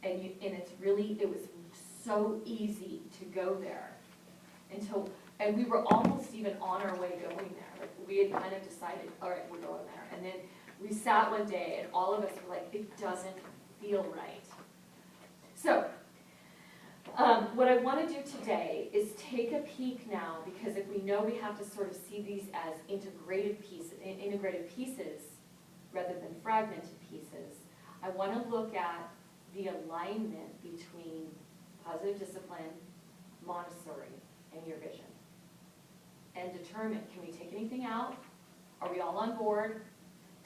and it's really, it was so easy to go there and we were almost even on our way going there. Like we had kind of decided, all right, we're going there. And then we sat one day and all of us were like, it doesn't feel right. So, what I want to do today is take a peek now, because if we know we have to sort of see these as integrated pieces rather than fragmented pieces, I want to look at the alignment between positive discipline, Montessori, and your vision. And determine, can we take anything out? Are we all on board?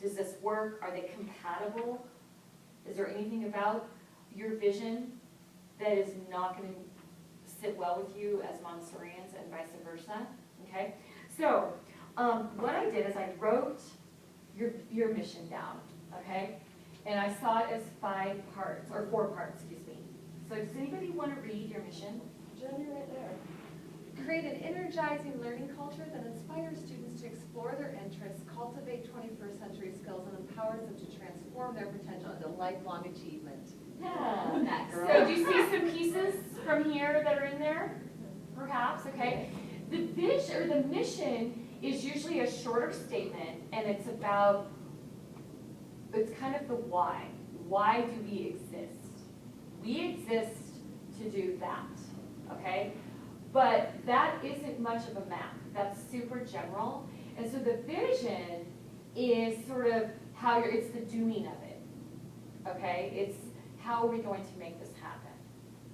Does this work? Are they compatible? Is there anything about your vision that is not going to sit well with you as Montessorians and vice versa? Okay? So, what I did is I wrote your mission down, okay? And I saw it as 5 parts, or 4 parts, excuse me. So does anybody want to read your mission? Jen, you're right there. Create an energizing learning culture that inspires students to explore their interests, cultivate 21st century skills, and empowers them to transform their potential into lifelong achievement. Yeah. So do you see some pieces from here that are in there? Perhaps, okay. The vision or the mission is usually a shorter statement, and it's about, it's kind of the why. Why do we exist? We exist to do that, okay? But that isn't much of a map. That's super general. And so the vision is sort of how you're, it's the doing of it, okay? It's how are we going to make this happen?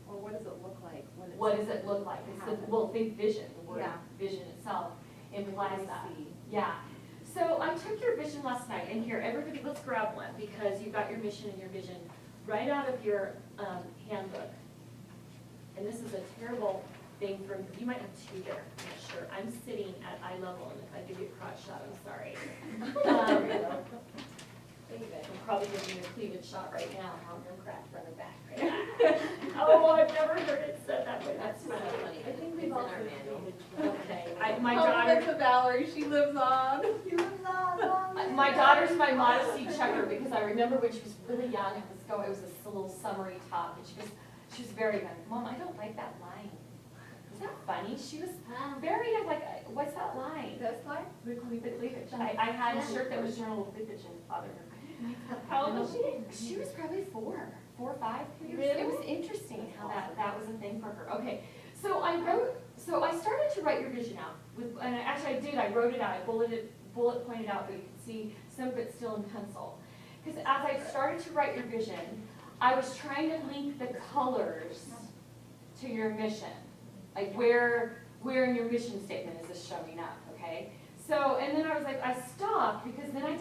Or what does it look like? When it's What does it look like? It's the, well, think vision, the word vision itself implies that. Yeah. So I took your vision last night, and here, everybody, let's grab one, because you've got your mission and your vision right out of your handbook. And this is a terrible thing for, you might have 2 there, I'm not sure. I'm sitting at eye level, and if I give you a crotch shot, I'm sorry. I'm probably giving you a cleavage shot right now. I'm going to crack front and back right now. Oh, I've never heard it said that way. That's funny. I think we've all heard it. Okay. My daughter. To Valerie, she lives on. She lives on. My daughter's my modesty checker, because I remember when she was really young, it was this little summery top, and she was very young. Mom, I don't like that line. Is that funny? She was very like, what's that line? This line? The cleavage. I had a shirt that was your little cleavage and father. How old was she? She was probably 4 or 5. Really? It was interesting how that was a thing for her. Okay, so I started to write your vision out. And actually I did, I wrote it out, I bullet pointed out, but you can see some of it still in pencil. Because as I started to write your vision, I was trying to link the colors to your mission. Like where in your mission statement is this showing up, okay? So, and then I was like, I stopped, because then I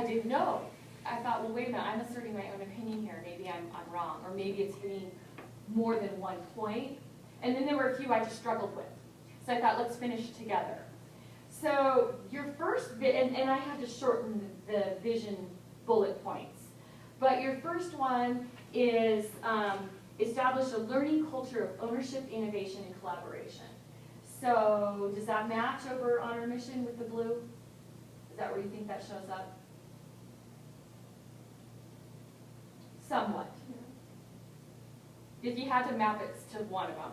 didn't know. I thought, well, wait a minute, I'm asserting my own opinion here. Maybe I'm wrong, or maybe it's hitting more than one point. And then there were a few I just struggled with. So I thought, let's finish together. So your first, and I had to shorten the vision bullet points. But your first one is establish a learning culture of ownership, innovation, and collaboration. So does that match over on our mission with the blue? Is that where you think that shows up? Somewhat. If you had to map it to one of them,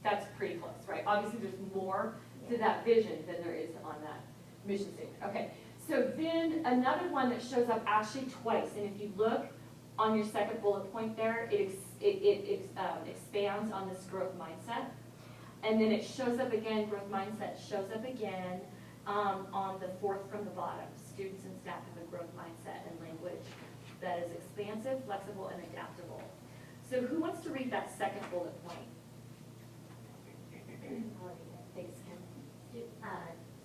that's pretty close, right? Obviously there's more to that vision than there is on that mission statement. Okay, so then another one that shows up actually twice, and if you look on your second bullet point there, it expands on this growth mindset. And then it shows up again, growth mindset shows up again on the 4th from the bottom. Students and staff have a growth mindset and language that is expansive, flexible, and adaptable. So who wants to read that second bullet point? Thanks, Kim.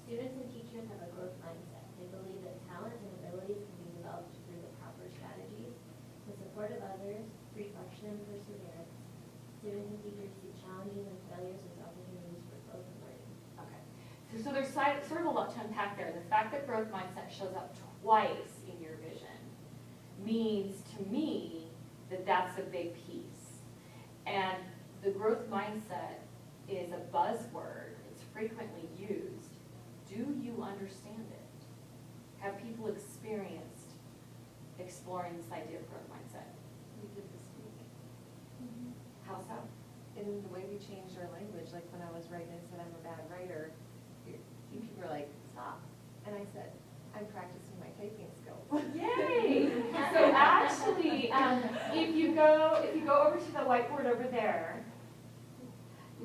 Students and teachers have a growth mindset. They believe that talent and abilities can be developed through the proper strategies, the support of others, reflection and perseverance. Students and teachers see challenges and failures as opportunities for growth and learning. Okay. So there's sort of a lot to unpack there. The fact that growth mindset shows up twice in your vision means to me that that's a big piece. And the growth mindset is a buzzword. It's frequently used. Do you understand it? Have people experienced exploring this idea of growth mindset? We did the the way we changed our language, like when I was writing and said I'm a bad writer, people were like, stop. And I said, I'm practicing my typing skills. Yay! So actually, if you go over to the whiteboard over there,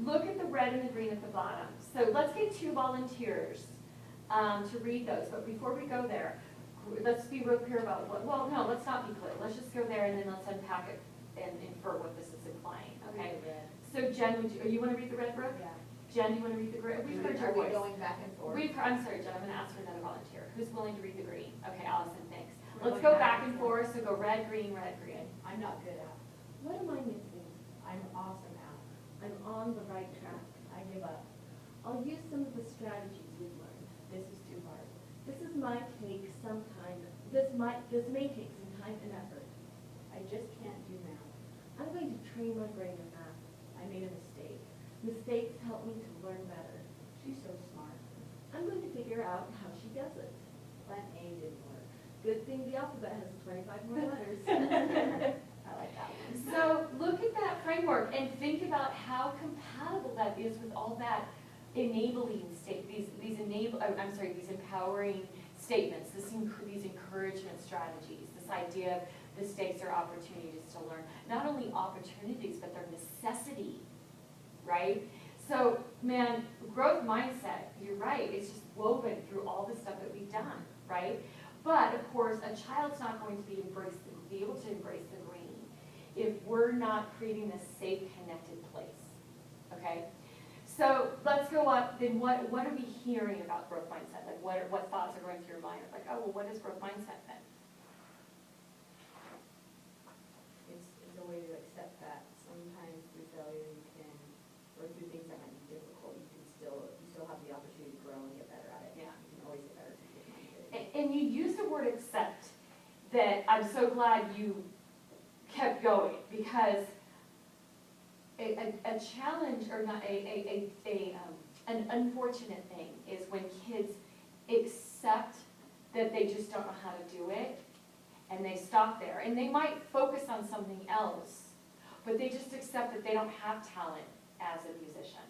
look at the red and the green at the bottom. So let's get 2 volunteers to read those. But before we go there, let's be real clear about what, well, no, let's not be clear. Let's just go there and then let's unpack it and infer what this is implying, okay? So Jen, you want to read the red, Brooke? Yeah. Jen, you want to read the green? We've heard your Are we voice. going back and forth? I'm sorry, Jen, I'm going to ask for another volunteer. Who's willing to read the green? Okay, Allison, thanks. Let's go back and forth, so go red, green, red, green. I'm not good at. What am I missing? I'm awesome at. I'm on the right track. I give up. I'll use some of the strategies we've learned. This is too hard. This may take some time. This may take some time and effort. I just can't do math. I'm going to train my brain in math. I made a mistake. Mistakes help me to learn better. She's so smart. I'm going to figure out how she does it. Plan A didn't work. Good thing the alphabet has 25 more letters. I like that one. So look at that framework and think about how compatible that is with all that enabling these empowering statements, these encouragement strategies, this idea of mistakes are opportunities to learn. Not only opportunities, but they're necessity, right? So, man, growth mindset, you're right, it's just woven through all the stuff that we've done, right? But, of course, a child's not going to be able to embrace the green if we're not creating this safe, connected place, okay? So let's go up, then what are we hearing about growth mindset? Like what thoughts are going through your mind? Like, oh, well, what is growth mindset then? It's a way to accept that sometimes through failure you can, or through things that might be difficult, you still have the opportunity to grow and get better at it. Yeah. You can always get better if you get minded. And you use the word accept, that I'm so glad you kept going, because a challenge, or not an unfortunate thing is when kids accept that they just don't know how to do it, and they stop there. And they might focus on something else, but they just accept that they don't have talent as a musician.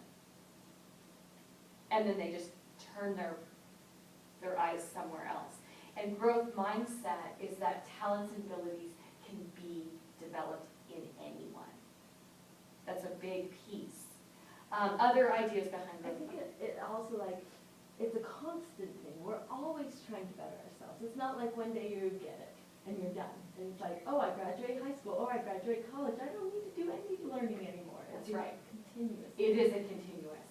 And then they just turn their eyes somewhere else. And growth mindset is that talents and abilities can be developed in anyone. That's a big piece. Other ideas behind I growth think mindset. it also it's a constant thing. We're always trying to better ourselves. It's not like one day you get it and you're done. And it's like, oh, I graduate high school, or I graduate college. I don't need to do any learning anymore. That's It's right. continuous. It is a continuous.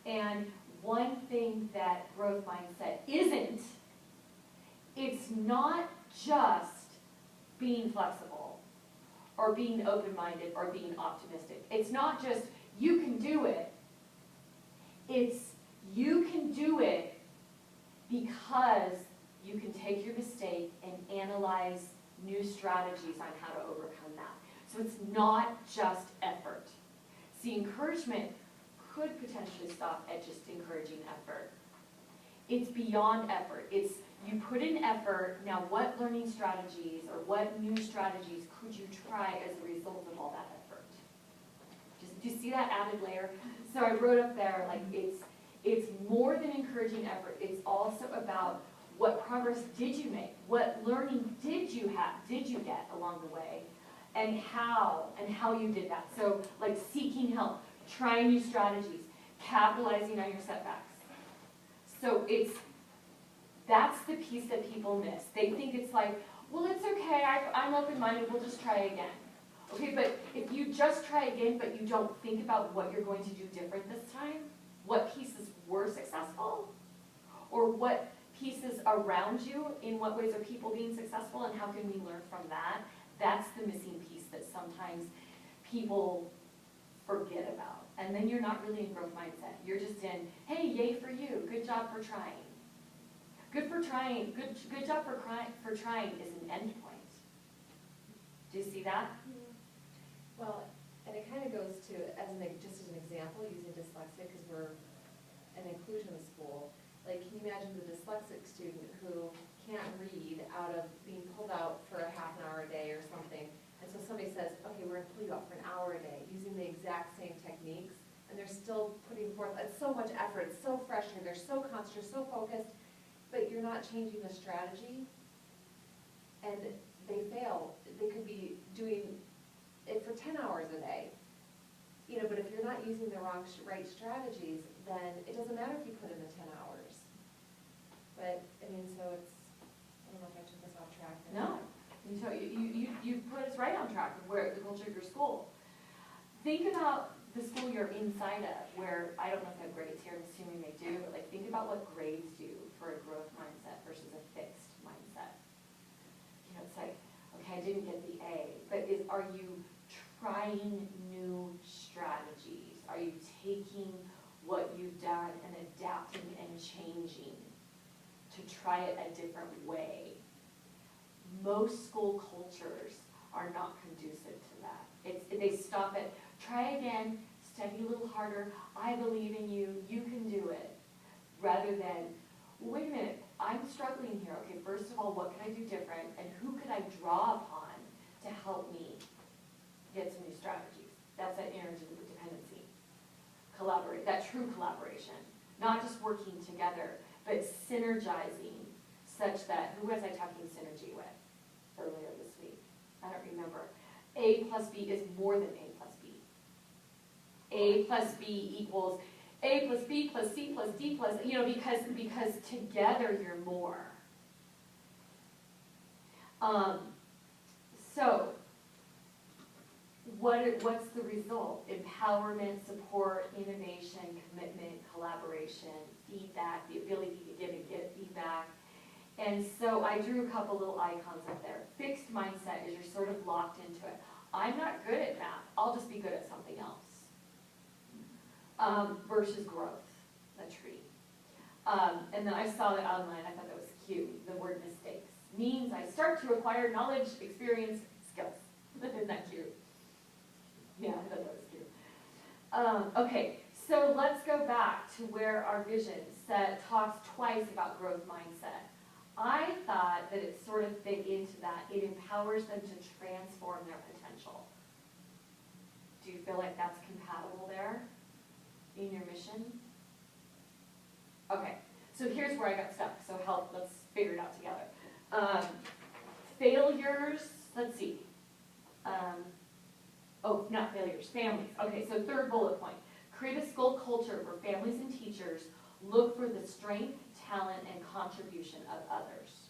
And one thing that growth mindset isn't, it's not just being flexible or being open-minded or being optimistic. It's not just you can do it. It's you can do it because you can take your mistake and analyze new strategies on how to overcome that. So it's not just effort. See, encouragement could potentially stop at just encouraging effort. It's beyond effort. It's you put in effort, now what learning strategies or what new strategies could you try as a result of all that effort? Do you see that added layer? So I wrote up there, like, it's more than encouraging effort. It's also about what progress did you make? What learning did you get along the way? And how you did that. So, like, seeking help, trying new strategies, capitalizing on your setbacks. So that's the piece that people miss. They think it's like, well, it's okay, I'm open-minded, we'll just try again. Okay, but if you just try again, but you don't think about what you're going to do different this time, what pieces were successful, or what pieces around you, in what ways are people being successful, and how can we learn from that, that's the missing piece that sometimes people forget about. And then you're not really in growth mindset. You're just in, hey, yay for you, good job for trying. Good job for trying is an end point. Do you see that? Well, and it kind of goes to, just as an example, using dyslexic, because we're an inclusion school. Like, can you imagine the dyslexic student who can't read out of being pulled out for a half an hour a day or something? And so somebody says, okay, we're gonna pull you out for an hour a day, using the exact same techniques, and they're still putting forth, it's so much effort, it's so frustrating, they're so concentrated, so focused, but you're not changing the strategy, and they fail. They could be doing it for 10 hours a day, you know, but if you're not using the right strategies, then it doesn't matter if you put in the 10 hours. But, I mean, so it's, I don't know if I took this off track. No, you put us right on track of where the culture of your school. Think about the school you're inside of, where, I don't know if they have grades here, I'm assuming they do, but like, think about what grades do for a growth mindset versus a fixed mindset. You know, it's like, okay, I didn't get the A, but are you trying new strategies? Are you taking what you've done and adapting and changing to try it a different way? Most school cultures are not conducive to that. They stop at, try again, study a little harder, I believe in you, you can do it. Rather than, well, wait a minute, I'm struggling here. Okay, first of all, what can I do different, and who could I draw upon to help me get some new strategies? That's that interdependency. Collaborate, that true collaboration. Not just working together, but synergizing such that, who was I talking synergy with earlier this week? I don't remember. A plus B is more than A plus B. A plus B equals A plus B plus C plus D plus, you know, because together you're more. So, what's the result? Empowerment, support, innovation, commitment, collaboration, feedback, the ability to give and get feedback. And so I drew a couple little icons up there. Fixed mindset is you're sort of locked into it. I'm not good at math, I'll just be good at something else. Versus growth, a tree. And then I saw that online, I thought that was cute. The word mistakes means I start to acquire knowledge, experience, skills. Isn't that cute? Yeah, I thought that was cute. Okay, so let's go back to where our vision talks twice about growth mindset. I thought that it sort of fit into that. It empowers them to transform their potential. Do you feel like that's compatible there in your mission? Okay, so here's where I got stuck. So let's figure it out together. Failures, let's see. Oh, not failures, families. Okay, so third bullet point. Create a school culture where families and teachers look for the strength, talent, and contribution of others.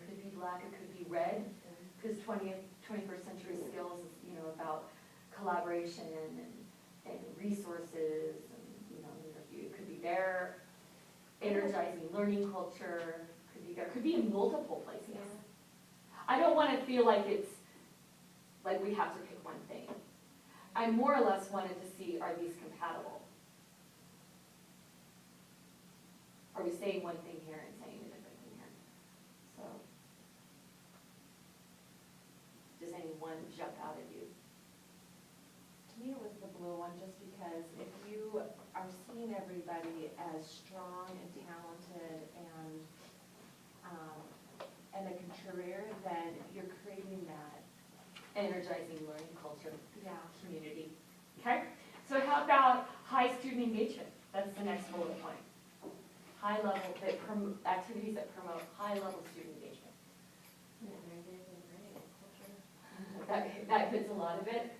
Could be black, it could be red, because 21st century skills is, you know, about collaboration and resources, and, you know, it could be there. Energizing learning culture, could be there, could be in multiple places. Yeah. I don't want to feel like it's, like we have to pick one thing. I more or less wanted to see, are these compatible? Are we saying one thing here and saying a different thing here? So, does any one jump out at you? To me, it was the blue one, just because if you are seeing everybody as strong and talented and a contributor, then you're creating that. Energizing learning culture, Yeah. community. Okay? So how about high student engagement? That's the next bullet point. High level, activities that promote high level student engagement. Energizing learning culture. That fits a lot of it.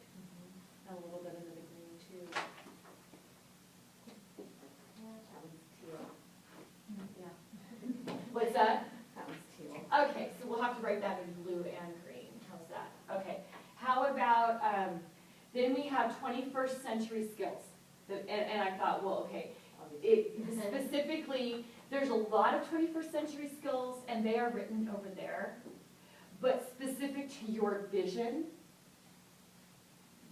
A little bit into the green too. Yeah, That one's teal. Yeah. What's that? That one's teal. Okay, so we'll have to write that in blue and green. How's that? Okay. How about, then we have 21st century skills. And I thought, well, okay, specifically, there's a lot of 21st century skills, and they are written over there. But specific to your vision,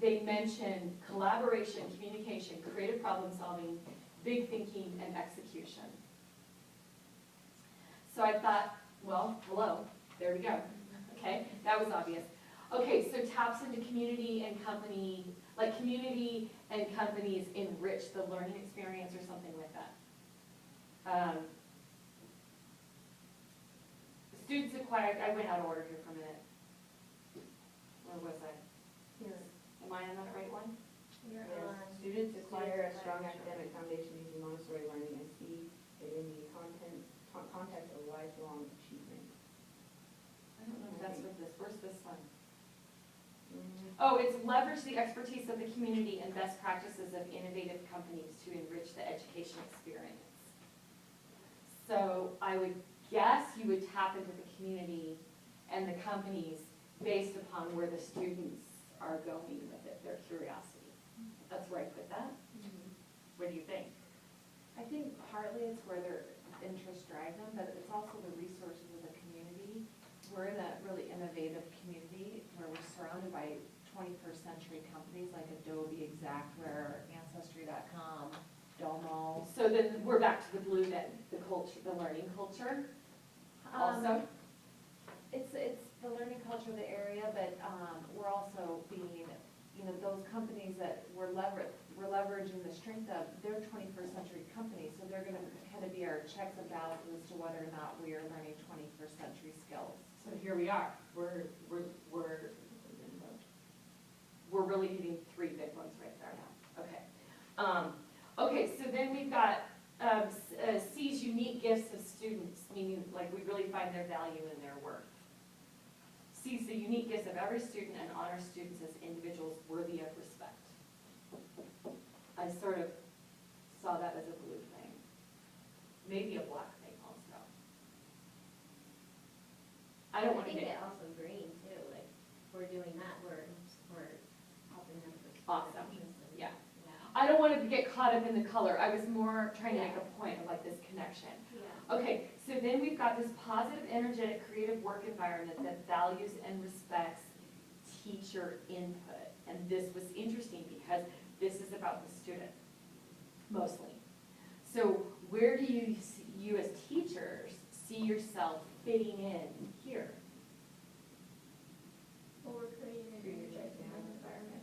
they mention collaboration, communication, creative problem solving, big thinking, and execution. So I thought, well, hello, there we go. Okay, that was obvious. Okay, so taps into community and company, like community and companies enrich the learning experience or something like that. Students acquired, I went out of order here for a minute. Where was I? Here. Am I on the right one? You're Yes. on. Students acquire a strong academic foundation using Montessori learning and see it in the context of lifelong achievement. I don't know if that's what this, where's this one? Mm, Oh, it's leverage the expertise of the community and best practices of innovative companies to enrich the education experience. So I would guess you would tap into the community and the companies based upon where the students are going with it, their curiosity. That's where I put that. What do you think? I think partly it's where their interests drive them, but it's also the resources of the community. We're in a really innovative community where we're surrounded by 21st century companies like Adobe, Exactware, Ancestry.com, Domo. So then we're back to the blue then, the culture, the learning culture also. It's the learning culture of the area, but we're also being, those companies that we're leveraging the strength of, they're 21st century companies, so they're gonna kind of be our checks and balances as to whether or not we are learning 21st century skills. So here we are. We're really hitting three big ones right there now. Okay. Okay, so then we've got C's unique gifts of students, meaning like we really find their value in their work. C's the unique gifts of every student and honor students as individuals worthy of respect. I sort of saw that as a blue thing, maybe a black thing also. I don't want to think get it also green too, like, we're doing that, we're helping them. Awesome. And- Yeah. I don't want to get caught up in the color. I was more trying to make a point of like this connection. Yeah. Okay, so then we've got this positive, energetic, creative work environment that values and respects teacher input. And this was interesting because this is about the student, mostly. So where do you as teachers see yourself fitting in here? Well, we're creating an energizing environment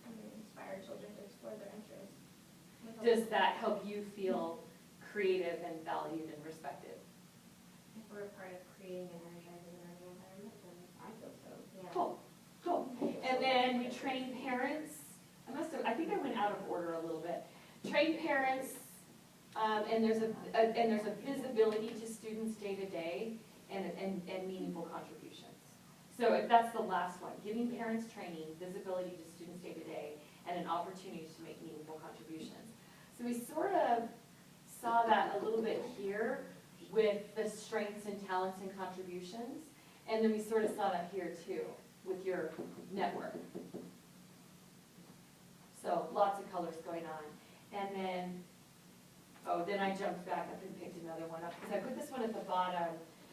and inspire children to explore their interests. Does that help you feel creative and valued and respected? If we're a part of creating an energizing learning environment, then I feel so. yeah. Cool, cool. And then we train parents. I think I went out of order a little bit. Train parents, and there's a visibility to students day to day and meaningful contributions. So if that's the last one, giving parents training, visibility to students day to day, and an opportunity to make meaningful contributions. So we sort of saw that a little bit here with the strengths and talents and contributions, and then we sort of saw that here too with your network. So lots of colors going on. And then, then I jumped back up and picked another one up, because I put this one at the bottom,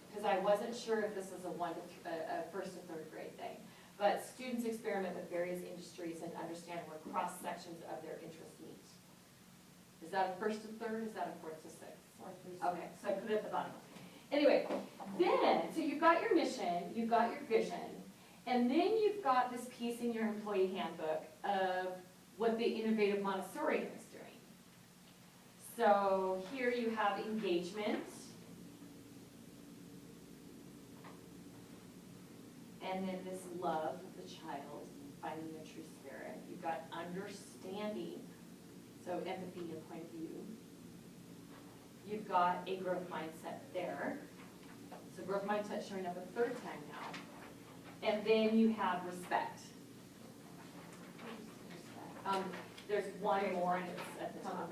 because I wasn't sure if this was a first to third grade thing. But students experiment with various industries and understand where cross sections of their interests meet. Is that a first to third, or is that a fourth to sixth? Okay, so I put it at the bottom. Anyway, then, so you've got your mission, you've got your vision, and then you've got this piece in your employee handbook of what the innovative Montessorian is doing. So here you have engagement. And then this love of the child, finding their true spirit. You've got understanding, so empathy and point of view. You've got a growth mindset there. So growth mindset showing up a third time now. And then you have respect. There's one more and it's at the top.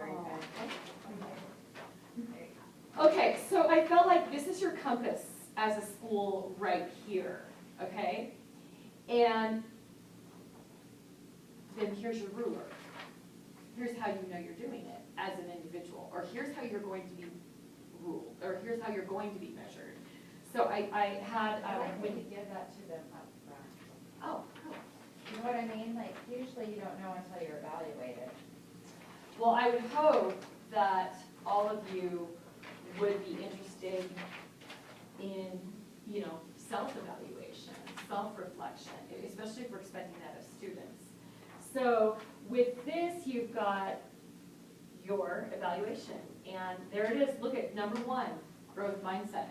Okay, so I felt like this is your compass as a school right here, okay? And then here's your ruler. Here's how you know you're doing it as an individual, or here's how you're going to be ruled, or here's how you're going to be measured. So I had, I like when you give that to them up front. oh, cool. You know what I mean? Like, usually you don't know until you're evaluated. Well, I would hope that all of you would be interested in, self-evaluation, self-reflection, especially if we're expecting that of students. So with this, you've got your evaluation. And there it is. Look at number 1, growth mindset.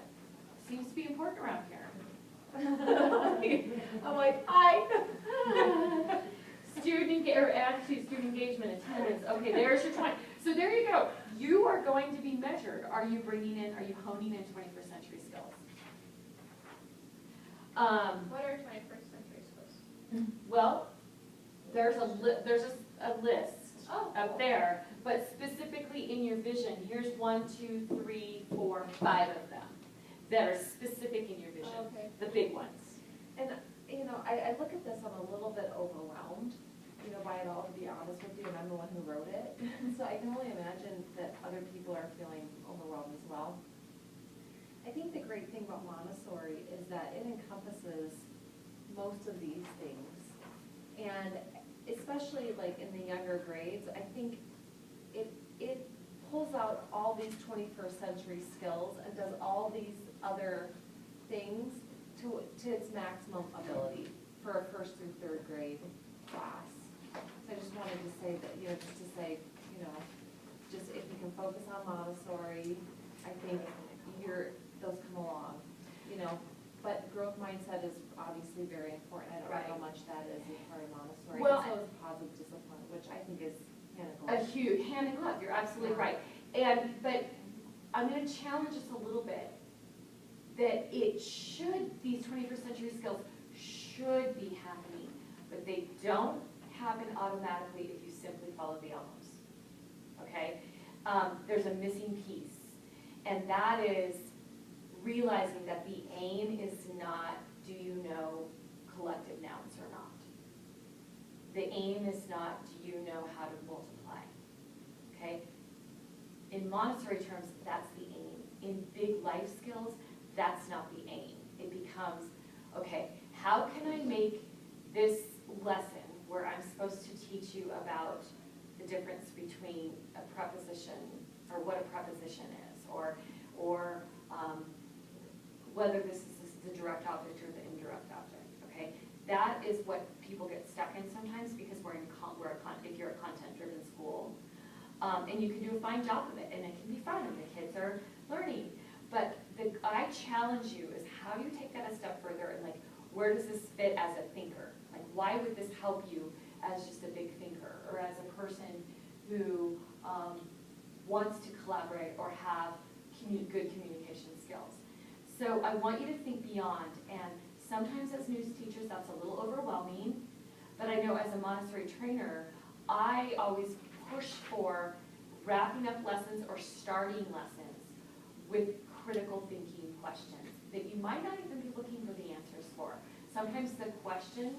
Seems to be important around here. I'm like, hi. Or attitude, student engagement, attendance. Okay, there's your 20. So there you go. You are going to be measured. Are you honing in 21st century skills? What are 21st century skills? Well, there's a list up there, but specifically in your vision, here's 1, 2, 3, 4, 5 of them that are specific in your vision, Okay. the big ones. And, I look at this, I'm a little bit overwhelmed, by it all, to be honest with you, and I'm the one who wrote it. So I can only imagine that other people are feeling overwhelmed as well. I think the great thing about Montessori is that it encompasses most of these things. And especially like in the younger grades, I think it pulls out all these 21st century skills and does all these other things to its maximum ability for a 1st through 3rd grade class. So I just wanted to say that, just if you can focus on Montessori, I think those come along, But growth mindset is obviously very important. I don't know how much that is as part of Montessori. Well, and so is positive discipline, which I think is A huge hand in glove. You're absolutely right. But I'm going to challenge us a little bit that these 21st century skills should be happening, but they don't happen automatically if you simply follow the elbows. Okay? There's a missing piece, and that is realizing that the aim is not, do you know collective nouns or not? The aim is not, do you know how to multiply? Okay? In Montessori terms, that's the aim. In big life skills, that's not the aim. It becomes, okay, how can I make this lesson where I'm supposed to teach you about the difference between a preposition, or what a preposition is, or whether this is the direct object or the indirect object, okay? That is what people get stuck in sometimes because if you're a content-driven school. And you can do a fine job of it, and it can be fun, and the kids are learning. But I challenge you is how do you take that a step further, and like, where does this fit as a thinker? Like, why would this help you as just a big thinker, or as a person who wants to collaborate or have good communication skills? So I want you to think beyond, and sometimes as news teachers that's a little overwhelming, but I know as a Montessori trainer, I always push for wrapping up lessons or starting lessons with critical thinking questions that you might not even be looking for the answers for. Sometimes the question,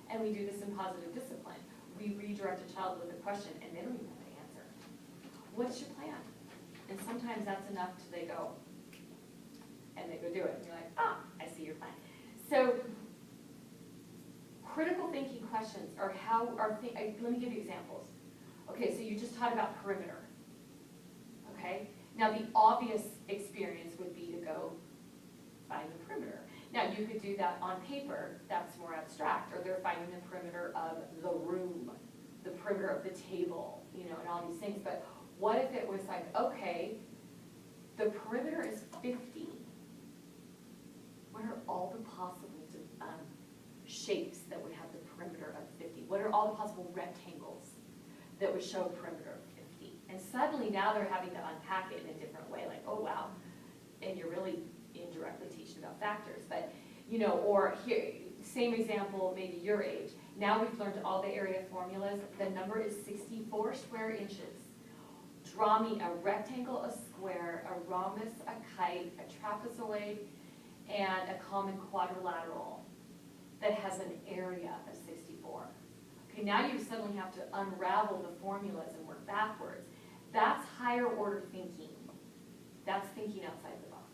and we do this in positive discipline, we redirect a child with a question and they don't even have the answer. What's your plan? And sometimes that's enough till they go, and they go do it. And you're like, I see your plan. So critical thinking questions are let me give you examples. Okay, so you just taught about perimeter. Okay, now the obvious experience would be to go find the perimeter. Now you could do that on paper, that's more abstract, or they're finding the perimeter of the room, the perimeter of the table, and all these things. But what if it was like, okay, the perimeter is 50. What are all the possible shapes that would have the perimeter of 50? What are all the possible rectangles that would show a perimeter of 50? And suddenly now they're having to unpack it in a different way, like, oh wow, and you're really indirectly teaching about factors. But, or here, same example, maybe your age. Now we've learned all the area formulas. The number is 64 square inches. Draw me a rectangle, a square, a rhombus, a kite, a trapezoid, and a common quadrilateral that has an area of 64. Okay, now you suddenly have to unravel the formulas and work backwards. That's higher order thinking. That's thinking outside the box.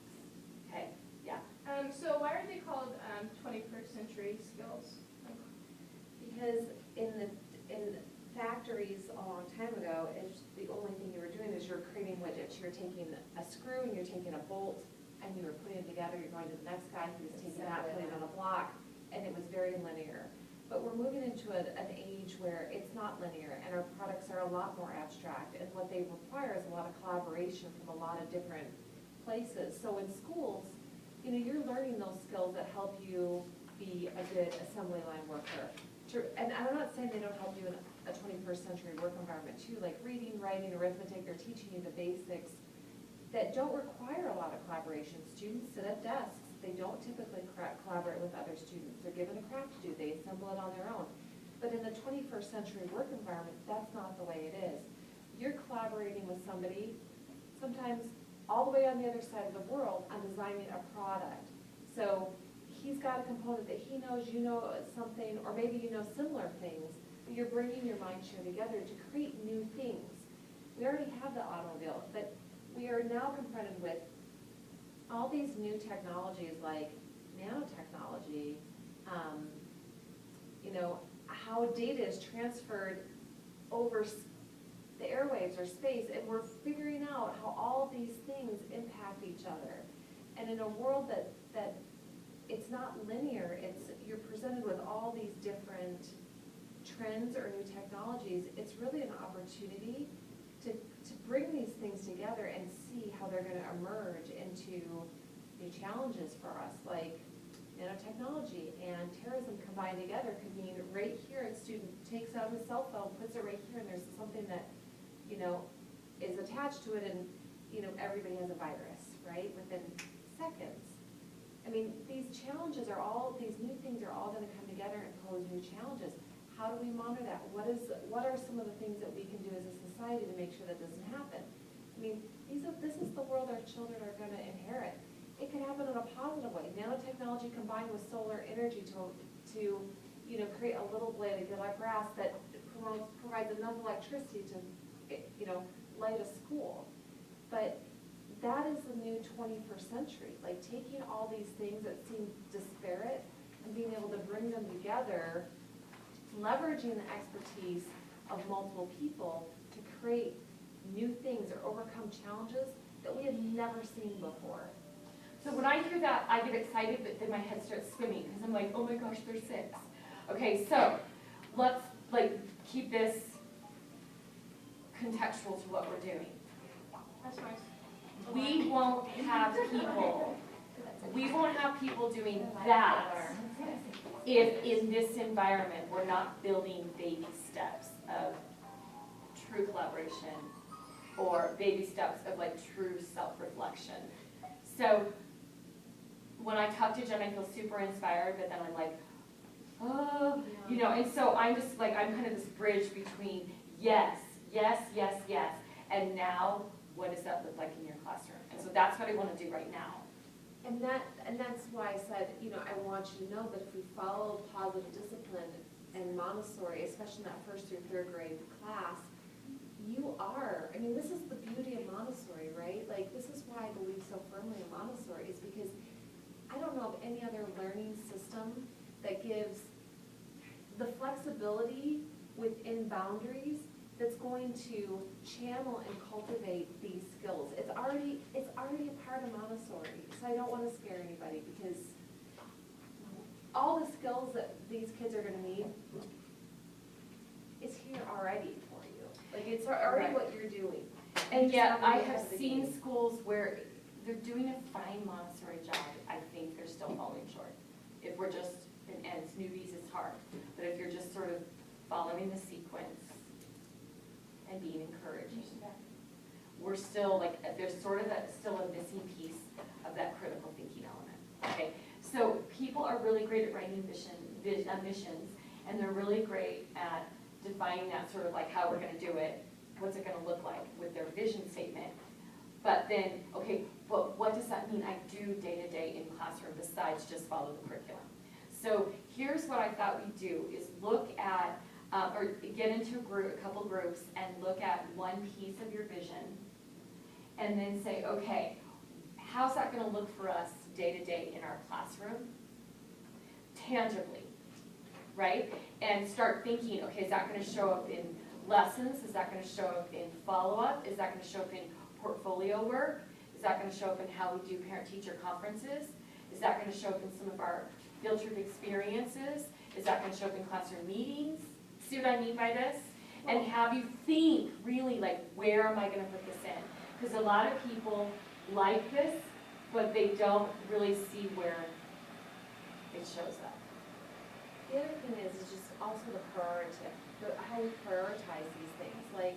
Okay, yeah? So why are they called 21st century skills? Because in factories a long time ago, the only thing you were doing is you were creating widgets. You were taking a screw and you're taking a bolt and you were putting it together. You're going to the next guy who was taking that, putting it on a block, and it was very linear. but we're moving into an age where it's not linear, and our products are a lot more abstract, and what they require is a lot of collaboration from a lot of different places. So in schools, you know, you're learning those skills that help you be a good assembly line worker. And I'm not saying they don't help you in a 21st century work environment too, like reading, writing, arithmetic, they're teaching you the basics that don't require a lot of collaboration. Students sit at desks. They don't typically collaborate with other students. They're given a craft to do. They assemble it on their own. But in the 21st century work environment, that's not the way it is. You're collaborating with somebody, sometimes all the way on the other side of the world, on designing a product. So he's got a component that he knows, you know something, or maybe you know similar things. You're bringing your mind share together to create new things. We already have the automobile, but we are now confronted with all these new technologies like nanotechnology, you know, how data is transferred over the airwaves or space, and we're figuring out how all these things impact each other. And in a world that it's not linear, you're presented with all these different trends or new technologies, it's really an opportunity to bring these things together and see how they're gonna emerge into new challenges for us, like nanotechnology and terrorism combined together could mean right here, a student takes out his cell phone, puts it right here, and there's something that, you know, is attached to it, and, you know, everybody has a virus, right, within seconds. I mean, these challenges are all, these new things are all gonna come together and pose new challenges. How do we monitor that? What are some of the things that we can do as a society to make sure that doesn't happen? I mean, this is the world our children are gonna inherit. It can happen in a positive way. Nanotechnology combined with solar energy to you know, create a little blade of grass that provides enough electricity to, you know, light a school. But that is the new 21st century, like taking all these things that seem disparate and being able to bring them together, leveraging the expertise of multiple people to create new things or overcome challenges that we have never seen before. So when I hear that, I get excited, but then my head starts swimming, because I'm like, oh my gosh, there's 6. Okay, so let's like keep this contextual to what we're doing. That's nice. We won't have people doing that if in this environment we're not building baby steps of true collaboration or baby steps of like true self-reflection. So when I talk to Jen, I feel super inspired, but then I'm like, oh, you know, and so I'm just like, I'm kind of this bridge between yes, yes, yes, yes, and now what does that look like in your classroom? And so that's what I want to do right now. And that's why I said, you know, I want you to know that if we follow positive discipline and Montessori, especially in that 1st through 3rd grade class, you are, I mean, this is the beauty of Montessori, right? Like, this is why I believe so firmly in Montessori, is because I don't know of any other learning system that gives the flexibility within boundaries that's going to channel and cultivate these skills. It's already a part of Montessori, so I don't want to scare anybody, because all the skills that these kids are going to need is here already for you. Like, it's already Right. what you're doing. And yet I Just have have to seen be- schools where they're doing a fine Montessori job. I think they're still falling short. If we're just, and as newbies it's hard, but if you're just sort of following the sequence and being encouraging, we're still like, there's sort of still a missing piece of that critical thinking element. Okay, so people are really great at writing missions, and they're really great at defining that sort of like how we're going to do it, what's it going to look like with their vision statement. But then, okay, but what does that mean I do day to day in classroom besides just follow the curriculum? So here's what I thought we'd do is look at, or get into a couple groups and look at one piece of your vision and then say, okay, how's that going to look for us day to day in our classroom? Tangibly, right? And start thinking, okay, is that going to show up in lessons? Is that going to show up in follow-up? Is that going to show up in portfolio work? Is that going to show up in how we do parent-teacher conferences? Is that going to show up in some of our field trip experiences? Is that gonna show up in classroom meetings? See what I mean by this? And have you think really like, where am I gonna put this in? Because a lot of people like this, but they don't really see where it shows up. The other thing is just also how we prioritize these things. Like,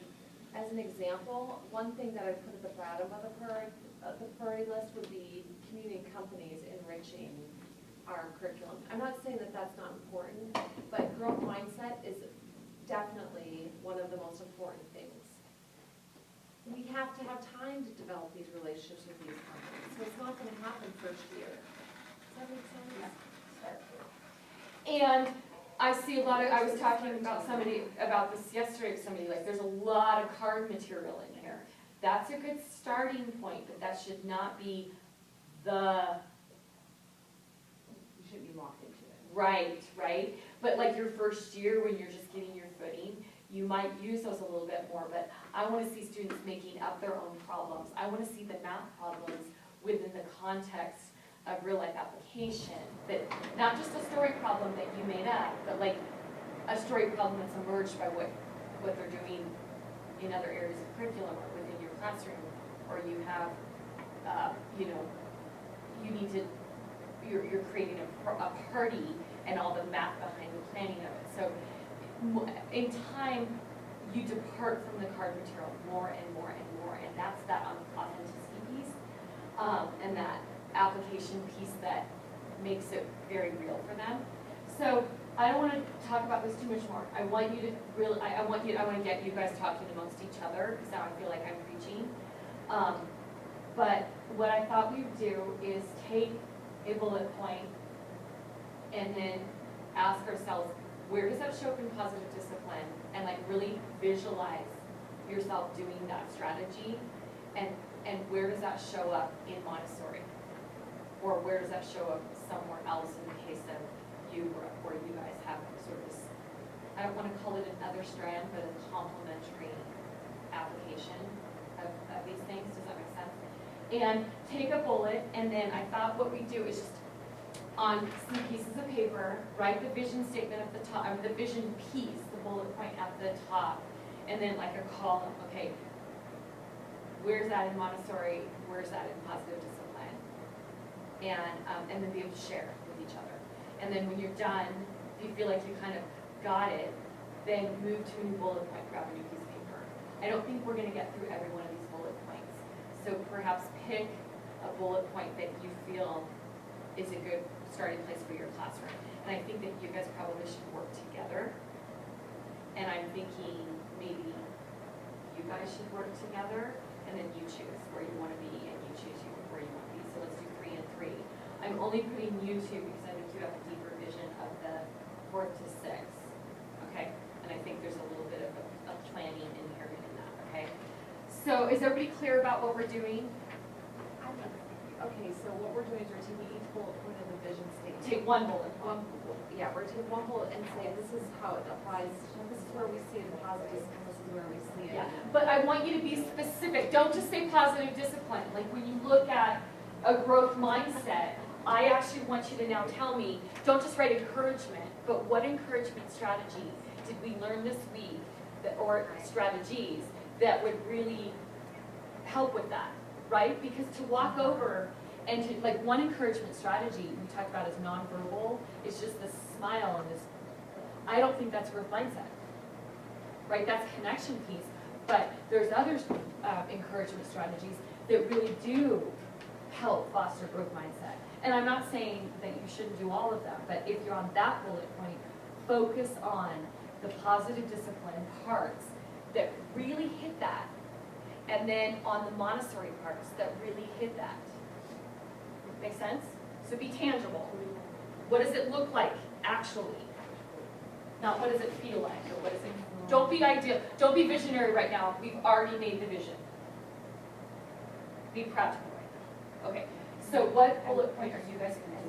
as an example, one thing that I put at the bottom of the priority list would be community and companies enriching our curriculum. I'm not saying that that's not important, but growth mindset is definitely one of the most important things. We have to have time to develop these relationships with these companies, so it's not gonna happen first year. Does that make sense? And I see a lot of, I was talking about this yesterday with somebody, like, there's a lot of card material in here. That's a good starting point, but that should not be the, You shouldn't be locked into it. right? But like your first year, when you're just getting your footing, you might use those a little bit more, but I wanna see students making up their own problems. I wanna see the math problems within the context of real life application, that not just a story problem that you made up, but like a story problem that's emerged by what they're doing in other areas of curriculum or within your classroom, or you have, you need to, you're creating a party and all the math behind the planning of it. So in time, you depart from the card material more and more and more, and that's that authenticity piece, and that application piece that makes it very real for them. So I don't want to talk about this too much more. I want you to really, I want to get you guys talking amongst each other, because now I feel like I'm preaching. But what I thought we would do is take a bullet point and then ask ourselves, where does that show up in positive discipline? And like really visualize yourself doing that strategy, and where does that show up in Montessori? Or where does that show up somewhere else in the case of you, where you guys have sort of this, I don't want to call it another strand, but a complementary application of these things. Does that make sense? And take a bullet, and then I thought what we do is just on some pieces of paper, write the vision statement at the top, the vision piece, the bullet point at the top, and then like a column. Okay, where's that in Montessori? Where's that in positive discipline? And then be able to share with each other. And then when you're done, if you feel like you kind of got it, then move to a new bullet point, grab a new piece of paper. I don't think we're gonna get through every one of these bullet points. So perhaps pick a bullet point that you feel is a good starting place for your classroom. And I think that you guys probably should work together. And I'm thinking maybe you guys should work together, and then you choose where you wanna be, and you choose where you wanna be. So let's do 3 and 3. I'm only putting you two because I think you have a deeper vision of the 4th to 6th, okay? And I think there's a little bit of planning inherent in that, okay? So is everybody clear about what we're doing? Okay, so what we're doing is we're taking each bullet point of the vision statement. Take one bullet point. We're taking one bullet and say, this is how it applies, this is where we see it in positive, and this is where we see it. Yeah, but I want you to be specific. Don't just say positive discipline. Like when you look at a growth mindset, I actually want you to now tell me, don't just write encouragement, but what encouragement strategy did we learn this week, or strategies that would really help with that, right? Because to walk over and to, like, one encouragement strategy we talked about is nonverbal, it's just this smile and this, I don't think that's growth mindset, right? That's connection piece, but there's other encouragement strategies that really do help foster growth mindset. And I'm not saying that you shouldn't do all of them, but if you're on that bullet point, focus on the positive discipline parts that really hit that, and then on the Montessori parts that really hit that. Make sense? So be tangible. What does it look like, actually? Not what does it feel like, or what is it? Don't be ideal. Don't be visionary right now. We've already made the vision. Be practical right now. Okay. So what bullet point are you guys going to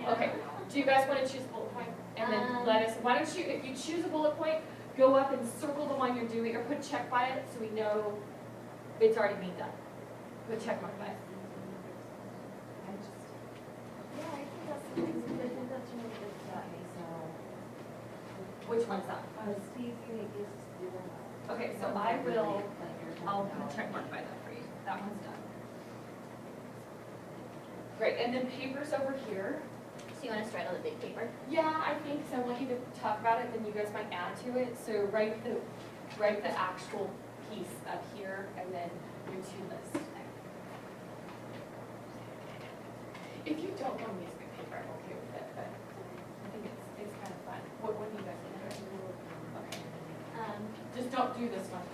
do? Okay. Do you guys want to choose a bullet point? And then let us, why don't you, if you choose a bullet point, go up and circle the one you're doing, or put a check by it so we know it's already being done. Put a check mark by it. Yeah, I think that's really good. Which one's that? Steve's gonna give us to do that. Okay, so I'll check mark by that for you. That one's done. Great, and then papers over here. So you want us to write on the big paper? Yeah, I think so. I want you to talk about it, then you guys might add to it. So write the actual piece up here and then your two lists. If you don't want to use big paper, I'm okay with it, but I think it's kind of fun. What do you guys think? Okay. Just don't do this one.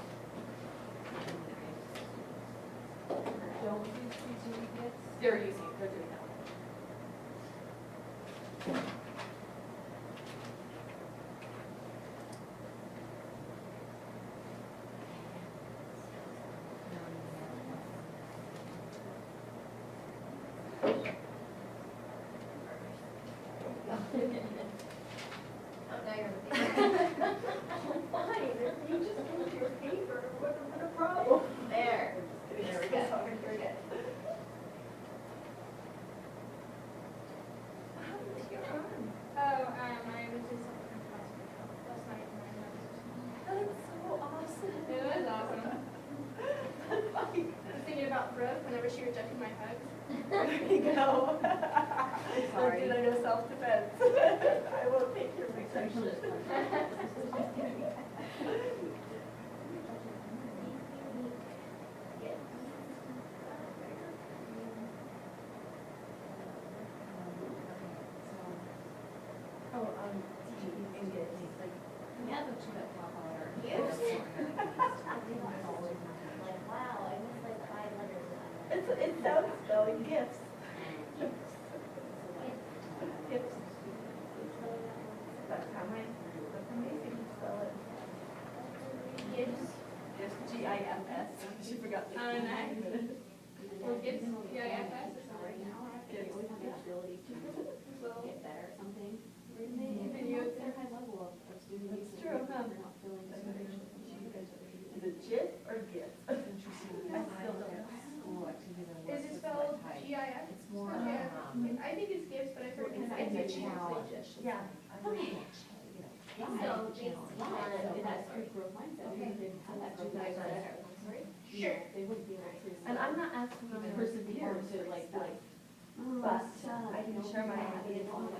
Don't do certificates. They're doing that one. Now you're on the paper. Fine, you just moved your paper, what a problem. There. There we go. We're good. Oh, I was just something last night and I noticed. That's so awesome. It was awesome. I was thinking about Brooke whenever she rejected my hugs. There you go. Sorry. Did I know self-defense? I won't take your rejection. Oh, and get like, Yeah. the two that pop out are. Yes. Like, wow, I missed like 5 letters in that. It sounds spelling gifts. Gifts. That's how that's amazing to spell it. Gifts. Just G-I-F-S. She forgot. Nice. Well, gifts, GIFS is not right now. Gifts. Well, Get better or something. even you, it's Their high level of student That's use. true, huh? They're not feeling as information. Is it GIF or GIF? Interesting. I still don't know. School activity that is works it with spelled like height. GIF? It's more, I think it's gifts, but I've heard it's it's a challenge. Yeah. Okay. So, based on that growth mindset. Okay. Sure. They wouldn't be able to. And I'm not asking them to persevere to like, but I can share my ideas on it.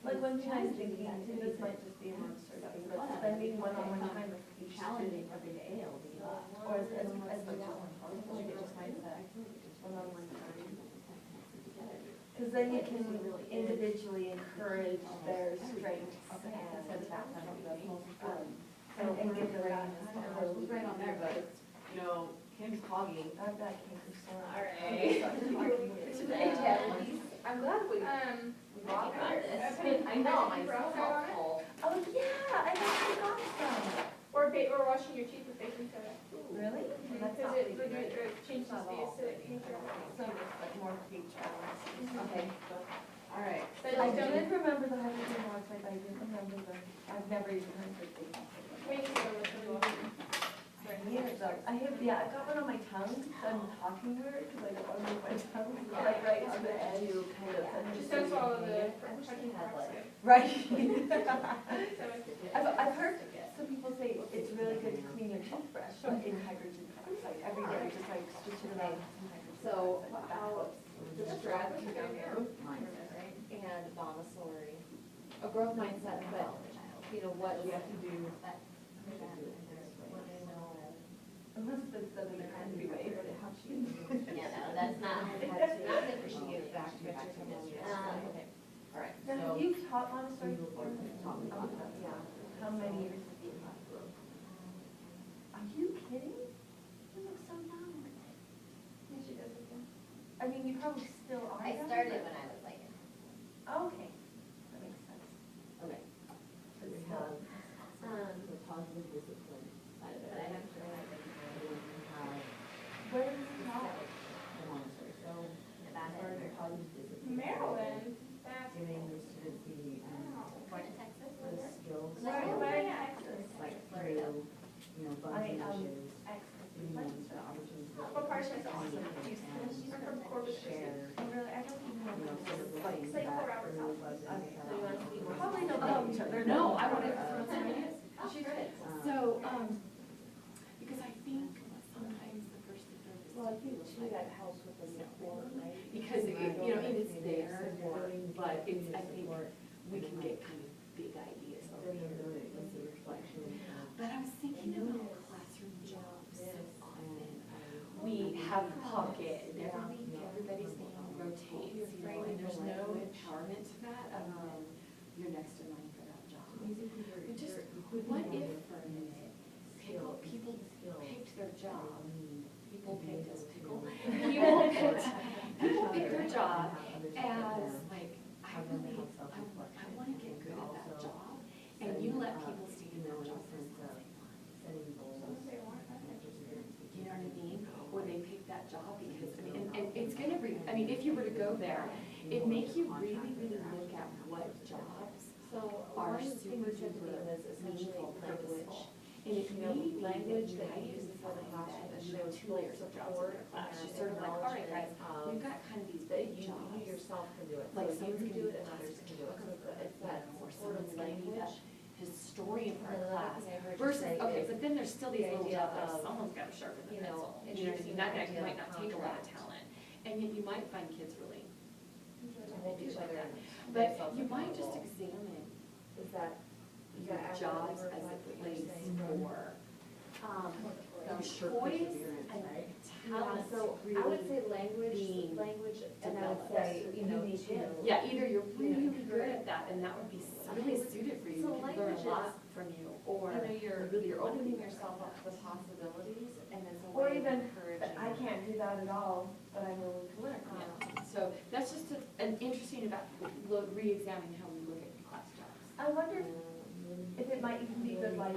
Like one thing I was thinking, this might just be a monster, but spending one-on-one time with each student every day, or as much as possible, like it just mindset, one-on-one time. Because then you can individually encourage their strengths and give them that. It was right on there, but it's, Kim's clogging. I bet Kim is so. All right. Today, Ted, I'm glad we. Got this. I know, I I'm broke so out on it. helpful. Oh, yeah, I actually got some. Or washing your teeth with baking soda. Really? That's Because not it really good. changes the acidic nature of it. So it's like more features. Okay. All right. But I don't did remember the whole thing once, like I didn't remember I've never even heard of it. baking soda was really awesome. Years though. I got one on my tongue, so I'm talking weird, because I don't want to move my tongue, like right on the edge, kind of. Just don't swallow the She had like. Right. So I've heard some people say it's really good to clean your toothbrush in hydrogen peroxide every day, just like switch it around. So how, the strategy down here. mindset, right? And Montessori, a growth mindset, but, what we have to do. Unless it's the other country way. Yeah, no, that's not. Not that we should give back to you. Okay, all right, Now, so. have you taught Montessori We will before? talk about that. Yeah. How many years have you taught? Are you kidding? You look so young. yeah, she does it again. I mean, you probably still are. I young, started but- when I was like, Okay. That makes sense. Okay. So we have the positive discipline side of it. but I haven't really like We have Where is it now? the Montessori, so the back part of end. the positive discipline. Maryland, that's. Giving the students the, Born in Texas, the skills. Where in Texas? Like through, fun issues, Access. giving them the opportunity to. What part of Texas? communicate and I'm from Corpus Christi. share, Oh, really? I don't even know. sort of the Like, things say that 4 hours really south. was Probably don't know each other. No, I want to throw some ideas. She did. So, because I think sometimes the first thing is. Well, I think too, that helps with the support, right? Because it, you know, it is there, but it's, I think we can get kind of big ideas over here. But I was thinking about classroom jobs so often. We have Pocket, and every week everybody's name rotates, you know, and there's no empowerment to that. You're next in line for that job. But just, what if for a minute, people picked their job, people picked as pickle, people picked their job as like, I want to get good at that job, and you let people stay in that job for as long as they want. You know what I mean? Or they pick that job because, I mean, and it's gonna I mean, if you were to go there, it makes you really, really look at what jobs are super duper meaningful, purposeful. And it may be language that that you use for the classroom that you have shows 2 layers of jobs in your class. You're sort of like, all right, guys, we've got kind of these big you jobs. yourself can do it. Like So someone's you gonna do be it a and others plastic can do it. So photographer, it's that or sort of someone's gonna be a language. historian for a And class. another thing I heard you Versus, say okay, is but then there's still these the little idea jobs where of, someone's gotta sharpen the you know, pencil. You know what I mean? introducing That the guy idea might of not take a lot of contract. talent. And yet you might find kids really, Hold each other in. but you might just examine Is that? your jobs as a place for, choice and talent So really. I would say language, being and I would developed. say, you know, to. Yeah, either you're really good at that and that would be really suited for you, So you can learn language a lot is, from you, or You know, you're really opening yourself up to the possibilities, and it's a Or way of even, encouraging. I can't do that at all, but I'm willing to learn. Yeah, so that's just an interesting about, re-examining how we look at class jobs. I wonder if it might even be good, like,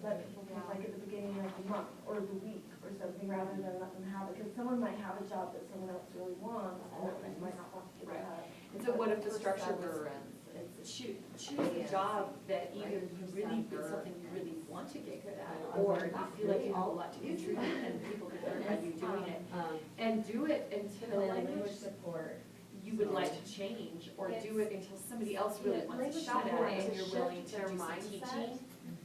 let people pick like at the beginning of the month or the week or something, rather than let them have it, because someone might have a job that someone else really wants, and that person might not want to give it up. And so what if the structure was, Perseverance. choose a job that either you really, it's something you really want to get good at, or you feel like you have a lot to contribute and people can learn by you doing it. And do it until Language support. you would like to change, or do it until somebody else really wants to Language shot at support it and to you're shift willing to their do some mindset, teaching.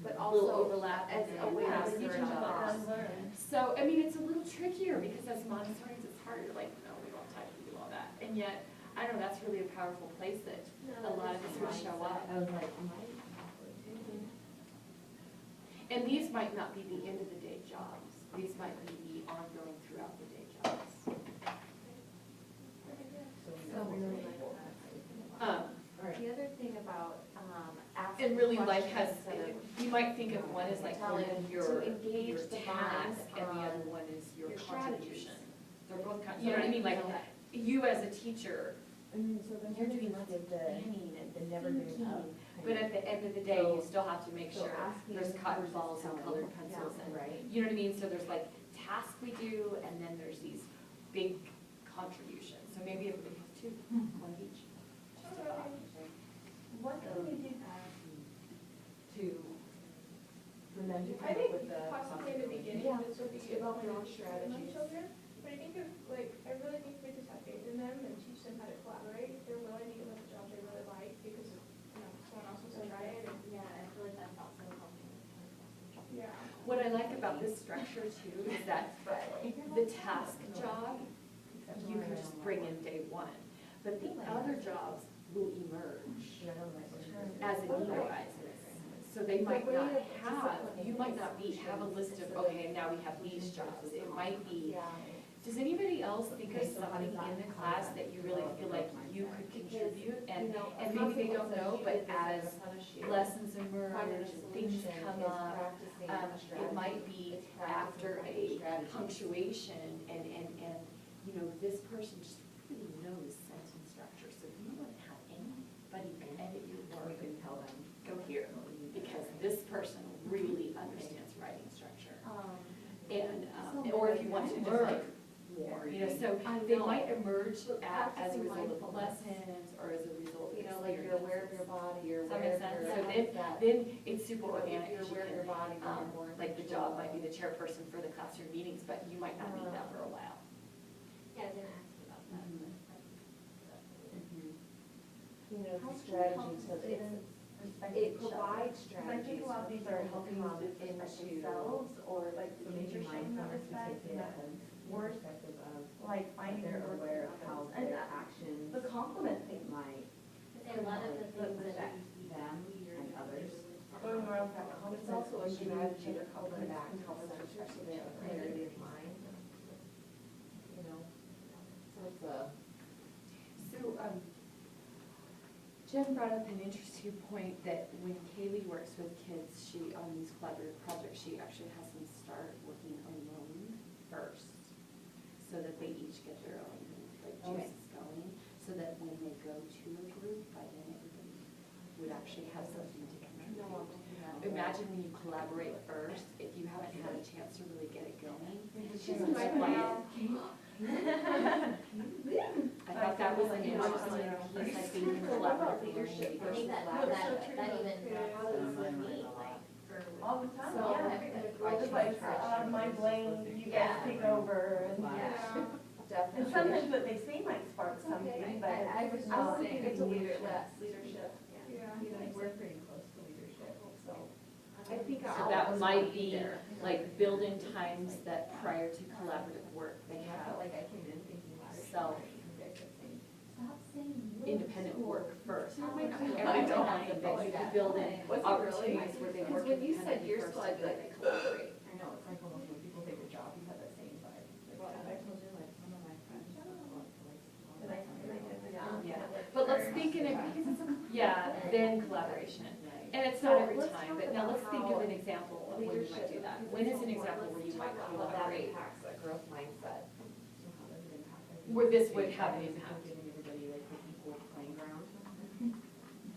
But A little also overlap as and a way to then encourage teaching others. others. So, I mean, it's a little trickier because as Montessorians, it's hard, you're like, no, we don't have time to do all that. And yet, I don't know, that's really a powerful place that a lot of us would show up. I was like, And these might not be the end of the day jobs, these might be the ongoing throughout the day jobs. The other thing about, asking And really life has, questions instead of- you might think of one as like Telling your to engage the mind task and the other on one is your your contribution. strategies. They're both, you know what I mean, like, you as a teacher, So then you're doing lots of planning and thinking, but at the end of the day, you still have to make So sure asking there's cotton versus balls and telling. colored pencils and, Right. you know what I mean? So there's like tasks we do, and then there's these big contributions. So maybe everybody has two, one of each. What can we do to prevent you I think with the? possibly in the beginning, Yeah. this would be good Develop your own for strategies. children. But I think if, like, I really think we just have faith in them and teach them how to collaborate. If they're willing to give up a job they really like because, you know, someone else wants to try it. And, Yeah, I feel like that's also helping. yeah. What I like about this structure too is that the task job, you can just bring in day one. But the other jobs will emerge as a need arises. So they might not have, you might not have a list of, okay, now we have these jobs. It might be, does anybody else think of something in the class that you really feel like you could contribute? And maybe they don't know, but as lessons emerge and things come up, it might be after a punctuation and, you know, this person just really knows sentence structure. So if you want to have anybody edit your work, you can tell them, go here, because this person really understands writing structure. And, or if you want to learn more, you know, so they might emerge as a result of lessons or as a result of You know, like you're aware of your body, you're Does that aware make of sense? your. So then it's super Or if organic. you're 'Cause you aware of can, your body, you're more like the job might be the chairperson for the classroom meetings, but you might not need that for a while. Yeah, I was gonna ask you about that. Mhm. but that's- You you know, How it's a can we help strategy, so students respect it each other? provides Because I think strategies a lot of for these people are to helping come students respect into, themselves, or like So maybe teachers showing that mindfulness, we respect, take and it that as the worth, perspective of like finding they're the worth aware in of how others. And their that, actions the compliment thing, might But a lot of the things that affect them and others. going around that it's confidence, also a giving strategy each to other help them confidence back can to help the us center, respect so each they have other. clarity of mind. You know, so it's a. So, Jen brought up an interesting point that when Kaylee works with kids, she, on these collaborative projects, she actually has them start working alone first, so that they each get their own, like, juices going, so that when they go to a group, by then everybody would actually have something to contribute. Imagine when you collaborate first, if you haven't had a chance to really get it going. She's Right quiet. now. I thought that was an interesting piece, I think, in collaborative leadership I think versus that even happens with me, like, for. All the time, So, yeah. everybody. It's like, my lane, you guys take over, and, Yeah. and Definitely. sometimes what they say might spark something, but I was I don't just think saying, it's it's a a leadership, leadership. Yeah. We're pretty close to leadership, so. I think So all that of us might want be there. like build-in times that prior to collaborative work, they I have felt like I came in thinking self you guys are saying. stop saying independent work first. It might not be I every don't time, but you could build in Was it really? opportunities where they Because work when you said independently your first school, and I'd be then like, they collaborate. I know, it's like almost when people take a job, you have that same vibe. Like, I told you, like, some of my friends are going to like. Yeah, but let's think in it, because it's, yeah, then collaboration. And it's not every Let's time, talk but now about let's think of how an example of when you might do that. When is an example where you might collaborate? That impacts a growth mindset. So how does it impact? I think Where this it's would big have an because impact. Giving everybody like the equal playing ground,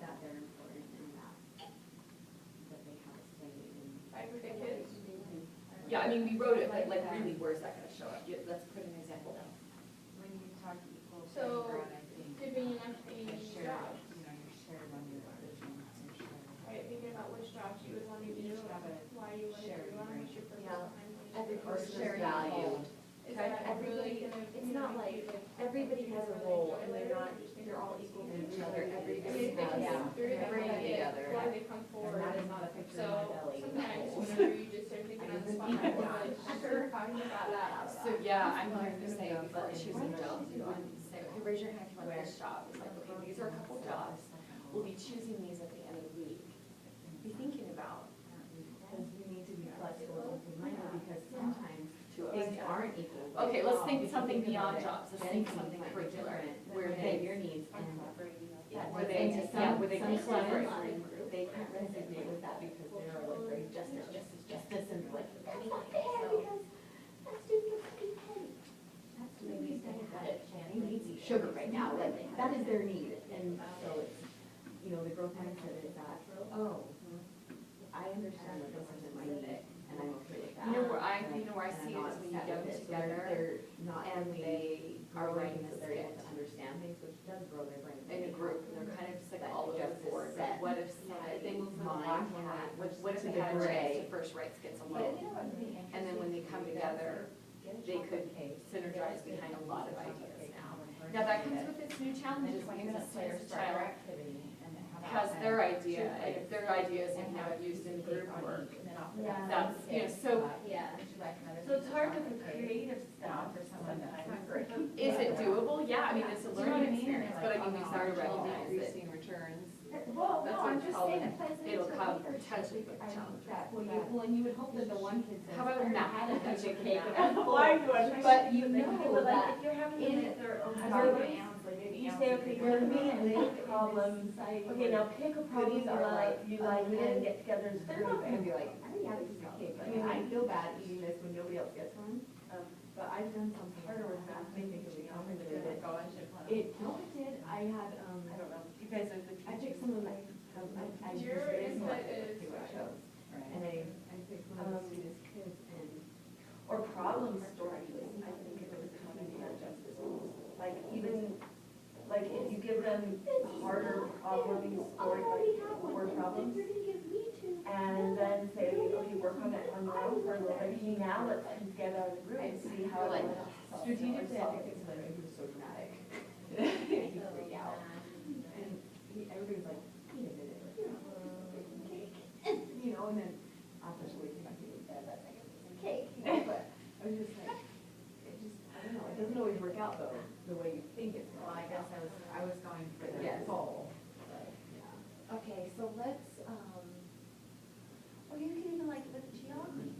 that they're important and that they have a say in. Like with the kids. Yeah, I mean, we wrote it, but like really, where's that gonna show up? Let's put an example down. When you talk equal So, playing ground, I think. Divvying up the a shared, jobs, you know, you're shared on your vision, and shared. right, thinking about which jobs you would want to do, Have a why you want to shared do them, what's your purpose Yeah. behind them. Every Or person is sharing valued. Is that really Everybody, gonna it's not like, communicate, everybody has a really role enjoy and later, they're not, or just think they're all it's equal to easy? each other, I everybody mean, if they can has, see through it, bring they it get together. why they come And forward. that is not a picture So of my belly. sometimes whenever you just are thinking on the spot, you're like, sure, how do you got that out of So, that? yeah, I'm going to say before choosing jobs, you wouldn't say, okay, raise your hand if you want this job. It's like, okay, these are a couple jobs. We'll be choosing these at the end of the week. Be thinking about. Because we need to be flexible and open-minded, because sometimes To things aren't equal. but Okay, let's if think you something about beyond it, jobs. Let's then think things something might be curricular, different where than they- your needs and. Where they, and to yeah, where they some collaborate. students, they can resonate with that because they're like very justice, and like, that's not fair because that student gets to be paid. That student needs to have it, he needs sugar right now, like, that is their need, and so it's, you know, the growth mindset is that, oh, I understand that this isn't my need, and I'm okay with that. You know where I and see it I'm is not when you upset go with it. So together they're not and only they are growing, writing so a they're able skit to understand things, which does grow their brain. in a group, and they're kind of just like That all over the justice board, but set what if somebody, they move from the mind black hat, versus what if to they the had a chance gray. to first write skits But alone? you know what would be And then when they come together, they could synergize Get behind a lot of ideas chocolate cake, now. common person Now, that comes that- with its new challenges, Just because like a as a child child activity and have has that their kind of idea, two and if their idea is now used in group work, Yeah. that's, you know, so Yeah. So it's hard with the creative stuff for someone that's sometimes. is it doable? Yeah, I mean, it's a Do you know what I learning mean? experience, but I mean, we start to recognize that Decreasing returns. Well, That's no, what I'm it's just called. saying it plays into It'll come leadership. potentially with I think challenges. that, well, and you would hope that the one kid says. How about "I already math? had a That's cupcake a cake." math. Why would? But you know But like, that if you're having in them at their own groups, time, you say, okay, go to me and make problems. Okay, now pick a problem you like and get together as a They're not group. gonna be like, I already had a piece of cake, like, I feel bad eating this when nobody else gets one. But I've done something harder with math, they think it common to it. It, no, it did, I had, I don't know, you guys are the. I picked some of my, I just Your didn't know input what is to right. shows. And I picked one of the sweetest kids and. Or problem stories, I think it was coming from justice rules. Like even, like if you give them harder problems, story, like word problems. And then say, okay, work on it on your own for a little bit, okay, now let's come together as a group and see how Like, it strategically, I think it's literally, he was so dramatic. He freaked out. And, you everybody's like, wait a minute, like, you're not supposed to bake cake, you know, and then after we came back, that's like a piece of cake, you know, but I was just like, it just, I don't know, it doesn't always work out though, the way you think it's Well, I guess I was going for the Yes. goal, but, yeah. Okay, so let's, Or you can even like with geography,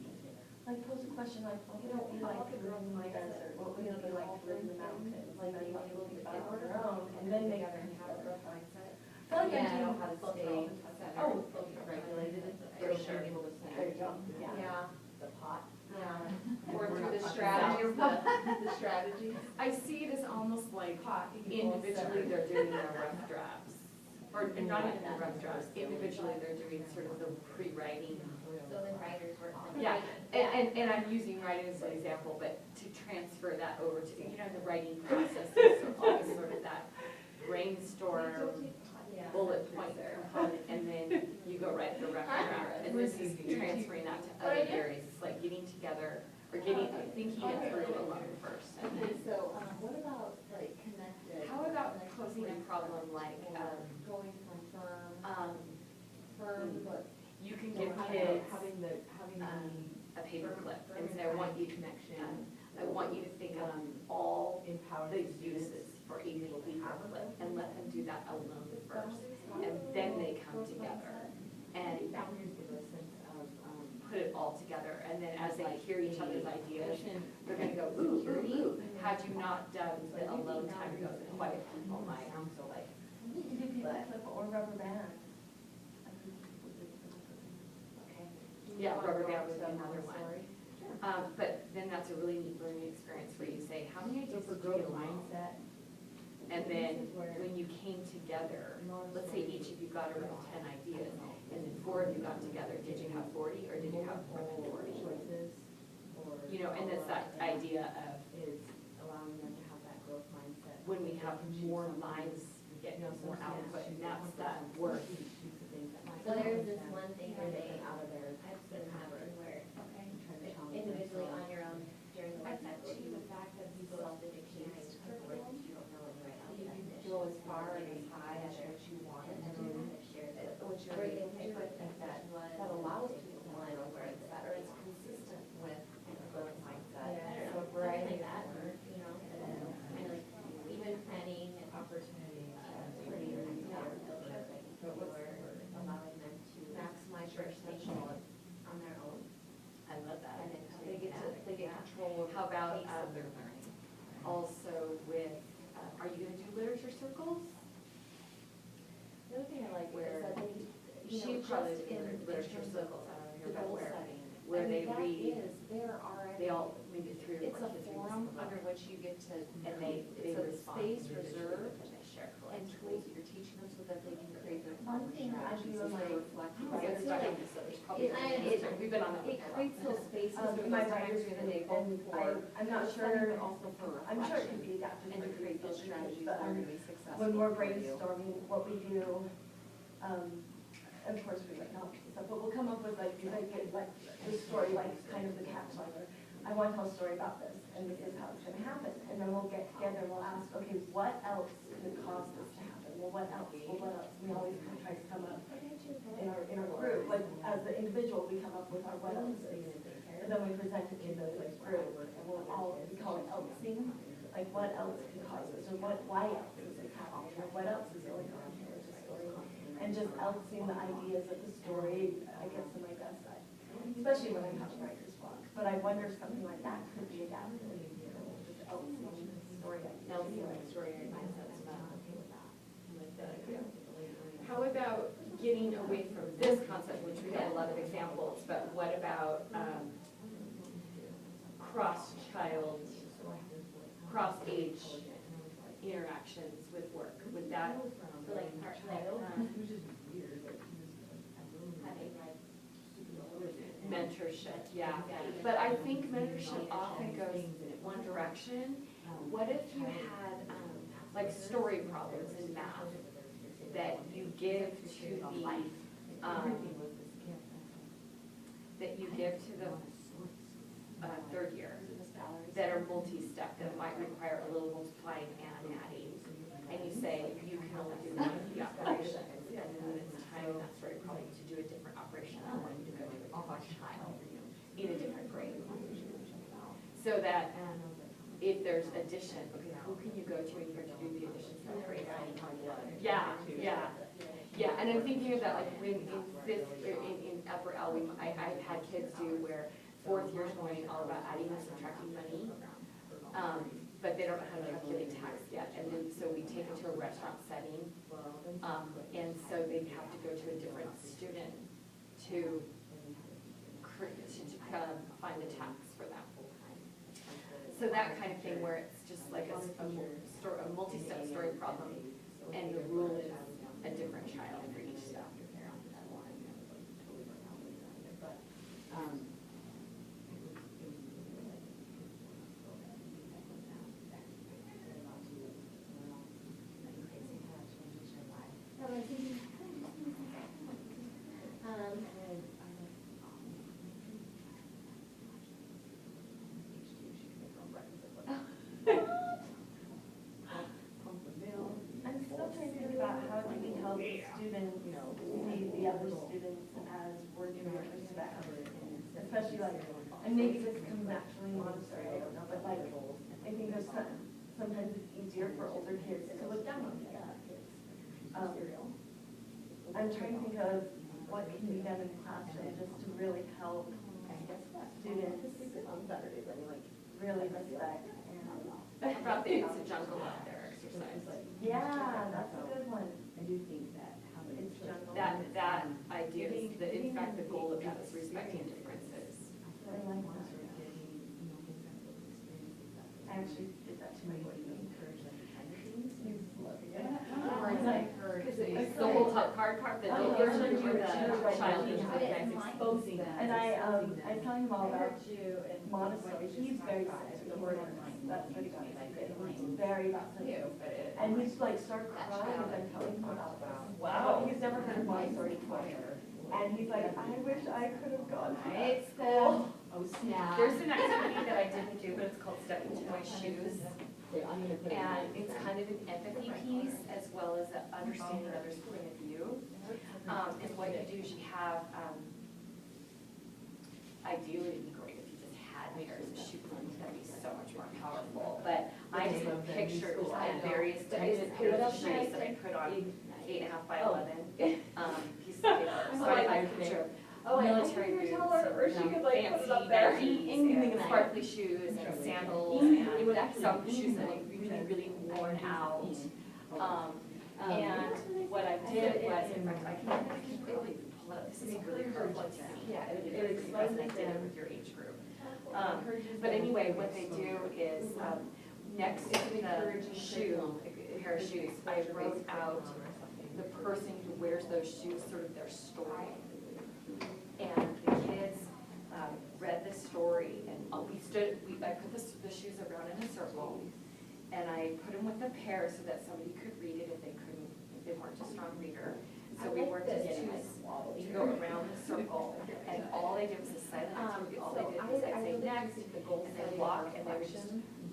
like pose a question like, what would it be like to live in the desert? What would it be like to live in the mountains? Like being able to think about it on their own and then they together can and have have a a growth mindset. I feel like I Yeah, do. know how to stay Oh, Regulated, For sure. being able to see. There you go. Yeah, The pot. yeah. Or We're through not the talking strategies, about the strategies. I see it as almost like Pot, you can pull individually separate. they're doing their rough drafts. Or not even the rough drafts, individually they're doing sort of the pre-writing. So then writers work on. Yeah, and I'm using writing as an example, but to transfer that over to, you know, the writing process is always sort of that brainstorm, bullet point component, and then you go write the rough draft. And this is transferring that to other areas, it's like getting together, or thinking it through alone first. And Okay, then, so, what about like connected? how about posing a problem like, Going from firm, but you can give Having kids a paper clip and say, I want you to connection, I want you to think of all empower the uses for a paper clip and let them do that alone first. And then they come together and boundaries give a sense of, put it all together. And then as they hear each other's ideas, they're gonna go, ooh, ooh, ooh. Had you not done the alone time, goes the quiet people might. So like, You can do paper clip or rubber band. okay. yeah, rubber band would be another one. But then that's a really neat learning experience where you say, how many ideas for did you growth get alone? mindset. And then when you came together, let's say each of you got around 10 ideas, and then 4 of you got together, did you have 40 or did you have more than 40? Choices, or. You know, and it's that idea of Is allowing them to have that growth mindset. when we have more lines, we get more output, and that's that work. So there's this one thing where they, Out of there. I've seen happen where Try to challenge individually them. on your own during the I work think cycle, too, you the fact that you these go out the dictionary and pick words that you don't know and write out the you definition. go as far and as high as what you want, And then you kind of share the, what you're or able they to, pick I think that, one, that allows people to one learn where where it's it's that, or it's consistent with the growth mindset. I So don't know, variety something like of that, work. you know, kind of like even planning and Opportunity. pretty, or allowing them to Maximize your potential. on their own. I love that. And then They get to, they get control of. How about the pace of their learning. also with, are you gonna do literature circles? The other thing I like Where is that they, you She know, probably just did in literature terms of circles, I don't know the here, but goal where, setting. where they that read, is, there already. they all, maybe 3 or 4 kids. It's a read forum this book. under which you get to, And they it's a respond space individually, reserved and they share and collectively. tools that you're teaching them so that they can create their One own thing I strategies do as in they my- reflect. We'll get It's stuck like- on this, so there's probably. it- We've been on that. It creates those spaces Um, where my those times writers during the day, and both for. I'm not for sure, study, but also for I'm sure it reflection. could be adapted. And to for create those different strategies but, that are gonna be successful. when we're for you. brainstorming, what we do, of course, we like not stuff, but we'll come up with like the story, like kind of the capstone. I want to tell a story about this, and this is how it's gonna happen. And then we'll get together, and we'll ask, okay, what else could cause this to happen? Well, what else? Well, what else? We always kind of try to come up in our group, like as the individual, we come up with our what else. And then we present it to the group, and we'll all, we call it elsing, like what else can cause this, or why else is it happening, or what else is going on here with the story. And just elsing the ideas of the story, I guess, in my best side, especially when I'm having writer's block. But I wonder if something like that could be adapted, you know, just elsing story ideas. Elsing the story mindsets about. How about getting away from this concept, which we have a lot of examples, but what about cross-child, cross-age interactions with work? Would that, So like part, like, It was just weird, like, he was, having like, mentorship, yeah. But I think mentorship often goes one direction. What if you had, like, story problems in math that you give to the, that you give to the third year, that are multi-step, that might require a little multiplying and adding, and you say, you can only do one of the operations. So that if there's addition, okay, who can you go to in here to do the addition stuff? Yeah, yeah, yeah, and I'm thinking of that, like, in fifth, in upper L, I've had kids do where fourth year's going all about adding and subtracting money, but they don't know how to calculate tax yet, and then, so we take them to a restaurant setting, and so they have to go to a different student to find the tax for them. So that kind of thing where it's just like a multi-step story problem, and the rule is a different child for each step. I'm still trying to think about how do we help students see the other students as worthy of respect, especially like, and maybe this comes naturally Montessori, I don't know, but like, I think there's sometimes it's easier for older kids to look down on younger kids. I'm trying to think of what can be done in the classroom just to really help students really respect. How about the It's a Jungle out there exercise? Yeah, that's a good one. I do think that It's jungle. That idea is, that in fact, the goal of that is respecting differences. I like that. I actually did that to my boy. It's the whole hard part, that the version where the child is exposing that. And I tell him all about Montessori. He's very sensitive. That's what he got. He's very sensitive. And he's like start crying as I'm telling him about this. Wow. He's never heard of Montessori before. And he's like, I wish I could have gone to that school. Oh snap. There's an activity that I didn't do, but it's called Step Into My Shoes. And it's kind of an empathy piece as well as an understanding others' point of view. And what you do is you have, ideally it'd be great if you just had pairs of shoes, that'd be so much more powerful. But I just have pictures of various types of pairs of shoes that I put on 8.5 by 11 pieces of paper. So I have a picture of military boots, fancy Nikes, and sparkly shoes, and sandals, and some shoes that are really, really worn out. And what I did was, in fact, I can really pull up, this is really hurtful to me. Yeah, it explains I did it with your age group. But anyway, what they do is, next to the shoe, a pair of shoes, I wrote out the person who wears those shoes, sort of their story. And the kids read the story, and I put the shoes around in a circle, and I put them with a pair so that somebody could read it if they weren't a strong reader. So we worked as twos to go around the circle, and all they did was a silent activity. All they did was I'd say next, and they walk, and they would just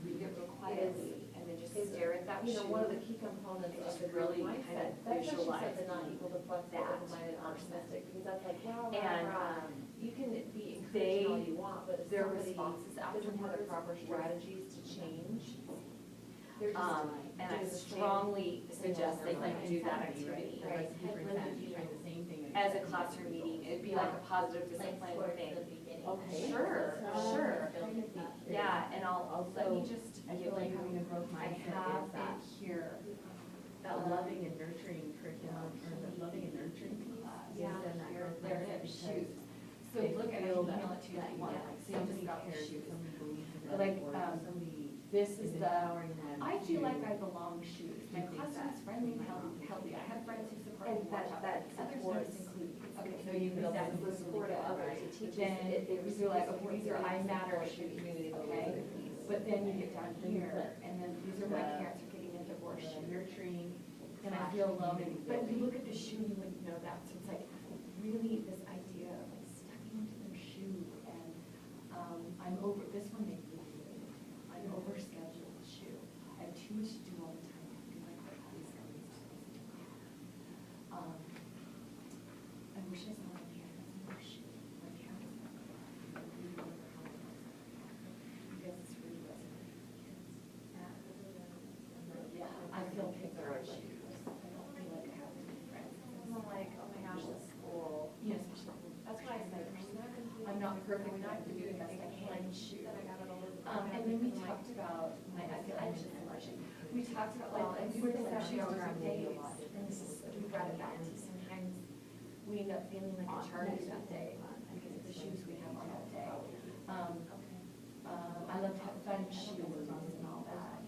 read it real quietly, and then just stare at that shoe. One of the key components and of just the really growth kind of mindset, that's why she visualize said the not equal to flexible, that open-minded, optimistic, because that's like, wow, And you can be they- encouraging all you want, but if their somebody responses doesn't have the afterwards proper strategies to change, they're just and I doing the same strongly thing suggest they over and like over. do that activity. Right. As a classroom meeting, it'd be like a positive discipline thing. Okay. Sure, sure. Yeah, and I'll let me just I give feel like you, having a growth I mindset have is that, it here. loving and nurturing curriculum, or the loving and nurturing piece. Yeah, is then that here, growth there mindset it is, because shoes. So they look at it, feel I'll email that- it to you if you want, that, like, yeah, somebody somebody got cares, shoes. somebody believes in Like, them, or somebody This is is the, empowering them I feel to like I belong shoes. My do things classroom's that friendly and might healthy. I have friends who support And me. that Other supports, students include me. okay, Okay, so you that's that's the really support good. of others, it teaches, Then it we feel like, okay, these are I matter shoes, okay? But then you get down here, and then these are my parents are getting a divorce shoe. nurturing. And I feel alone, but if you look at the shoe, you wouldn't know that, so it's like, really this idea of like stepping into their shoe, and, I'm over, this one made me really, I'm overscheduled shoe. I have too much to do all the time, I feel like all these areas are supposed to do. I wish I saw my parents in their shoe, my parents. I really wonder how it was. Because I'm not perfect, but I can do the best I can shoot. And then we talked about, I feel anxious and rushing. We talked about like, and we were just actually on our days, and this is, we brought it back to sometimes we end up feeling like a charge that day because of the shoes we have on that day. I love to have fun shoes and all that.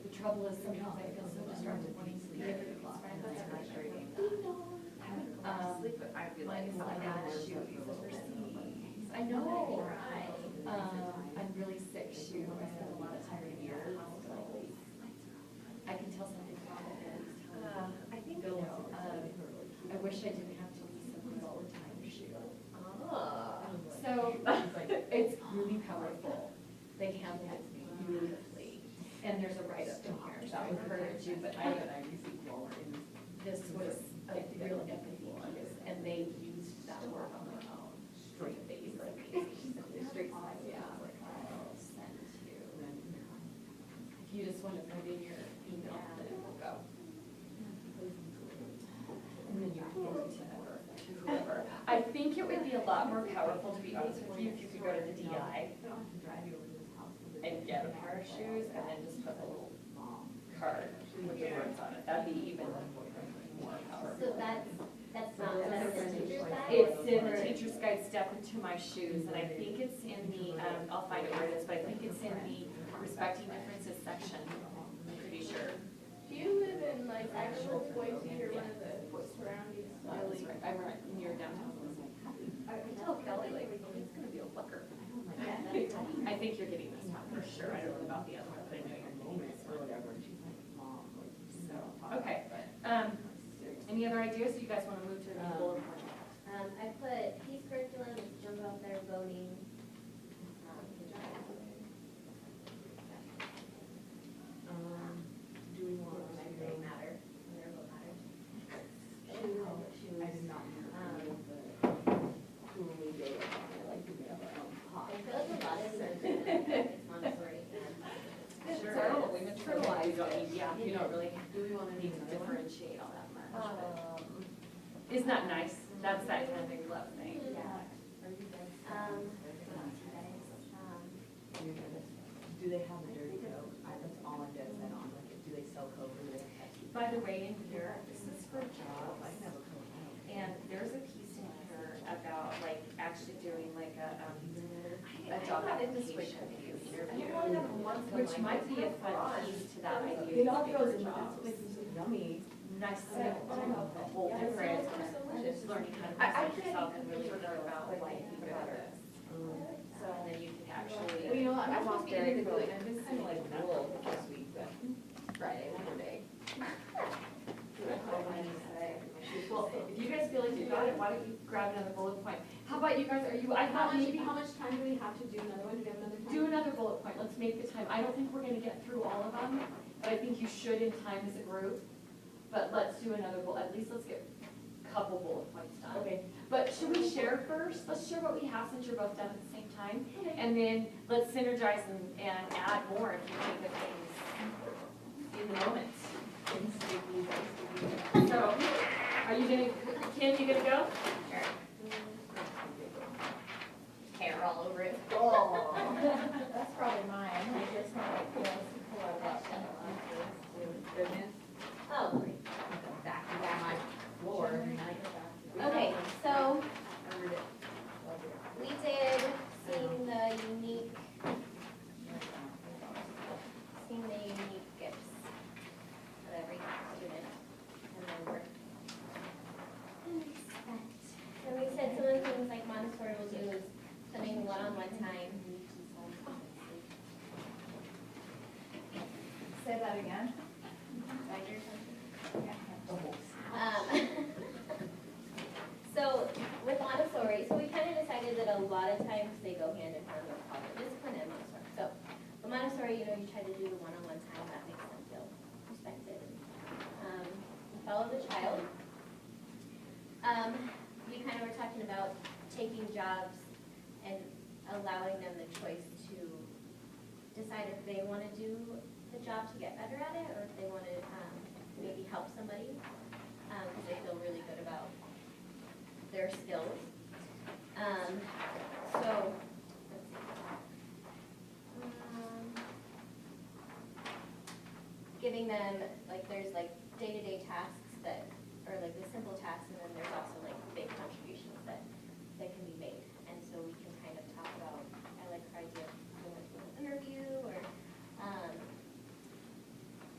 The trouble is sometimes I feel so distracted wanting to be able to class friends. That's frustrating. I'd be like, My dad's shoes overseas. I know. I'm really sick shoe. I spend a lot of time in the hospital. I can tell something's wrong with it. I think, I wish I didn't have to use something all the time shoe. So it's really powerful. They handle it beautifully. And there's a write-up in here, so I encourage you, but this was a real empathy piece, and they used that word on their own. Straight face, straight smile, yeah. I'll send you. If you just want to put in your email, then it will go. And then you can go to whoever. I think it would be a lot more powerful, to be honest with you, if you could go to the DI and get a pair of shoes and then just put a little card with the words on it. That'd be even more powerful. So that's not, that's in the teacher's guide? It's in the teacher's guide step into my shoes, and I think it's in the, I'll find it where it is, but I think it's in the respecting differences section, I'm pretty sure. Do you live in like actual Boise or one of the surrounding? That's right, I'm right near downtown. I tell Kelly, like, it's gonna be a looker. I think you're getting this one for sure, I don't know about the other one, but I know you're getting this one. So, okay, any other ideas, you guys wanna move to the bullet point? I put peace curriculum, jump out there voting. Do we want They matter, their vote matters. I did not know who we go with, like, do we have our own pot? I feel like a lot of these are it's Montessori and. Sure, we've internalized, you don't really Do we want to need to differentiate all that much. Isn't that nice? That's that kind of big love thing. Do they have a dirty coat? That's all I'm dead set on, like, do they sell coke or do they have to? By the way, in here, this is for jobs, I can have a coat. and there's a piece in here about like actually doing like a job application interview, which might be a fun piece to that idea. It all of goes bigger in, jobs. that's makes them so yummy. Nice to know a whole different, just learning how to present yourself and really learn about why you do better. So, and then you can actually. Well, you know what, I'm off off there there, and go. I've been kind of like wool this week, but Friday, one day. Well, if you guys feel like you got it, why don't you grab another bullet point? How about you guys, I thought maybe. How much time do we have to do another one? Do we have another time? Do another bullet point, let's make the time. I don't think we're gonna get through all of them, but I think you should in time as a group. But let's do another bullet, at least let's get a couple bullet points done. Okay. But should we share first? Let's share what we have since you're both done at the same time. And then let's synergize and add more if you think of things in the moment. So, are you gonna, Kim, you gonna go? Sure. Hair all over it. Oh, that's probably mine, I just have like, pull out that goodness. Oh, Back to my floor, and okay, so we did seeing the unique gifts of every student and their work. And we said some of the things like Montessori will do is spending one-on-one time. Say that again. So with Montessori, so we kind of decided that a lot of times they go hand in hand with positive discipline and Montessori. So with Montessori, you know, you try to do the one-on-one time that makes them feel respected. Follow the child. We kind of were talking about taking jobs and allowing them the choice to decide if they want to do the job to get better at it, or if they want to maybe help somebody, because they feel really good about their skills. giving them, like, there's like day-to-day tasks that, or like the simple tasks, and then there's also like big contributions that can be made. And so we can kind of talk about, I like her idea of doing like a little interview, or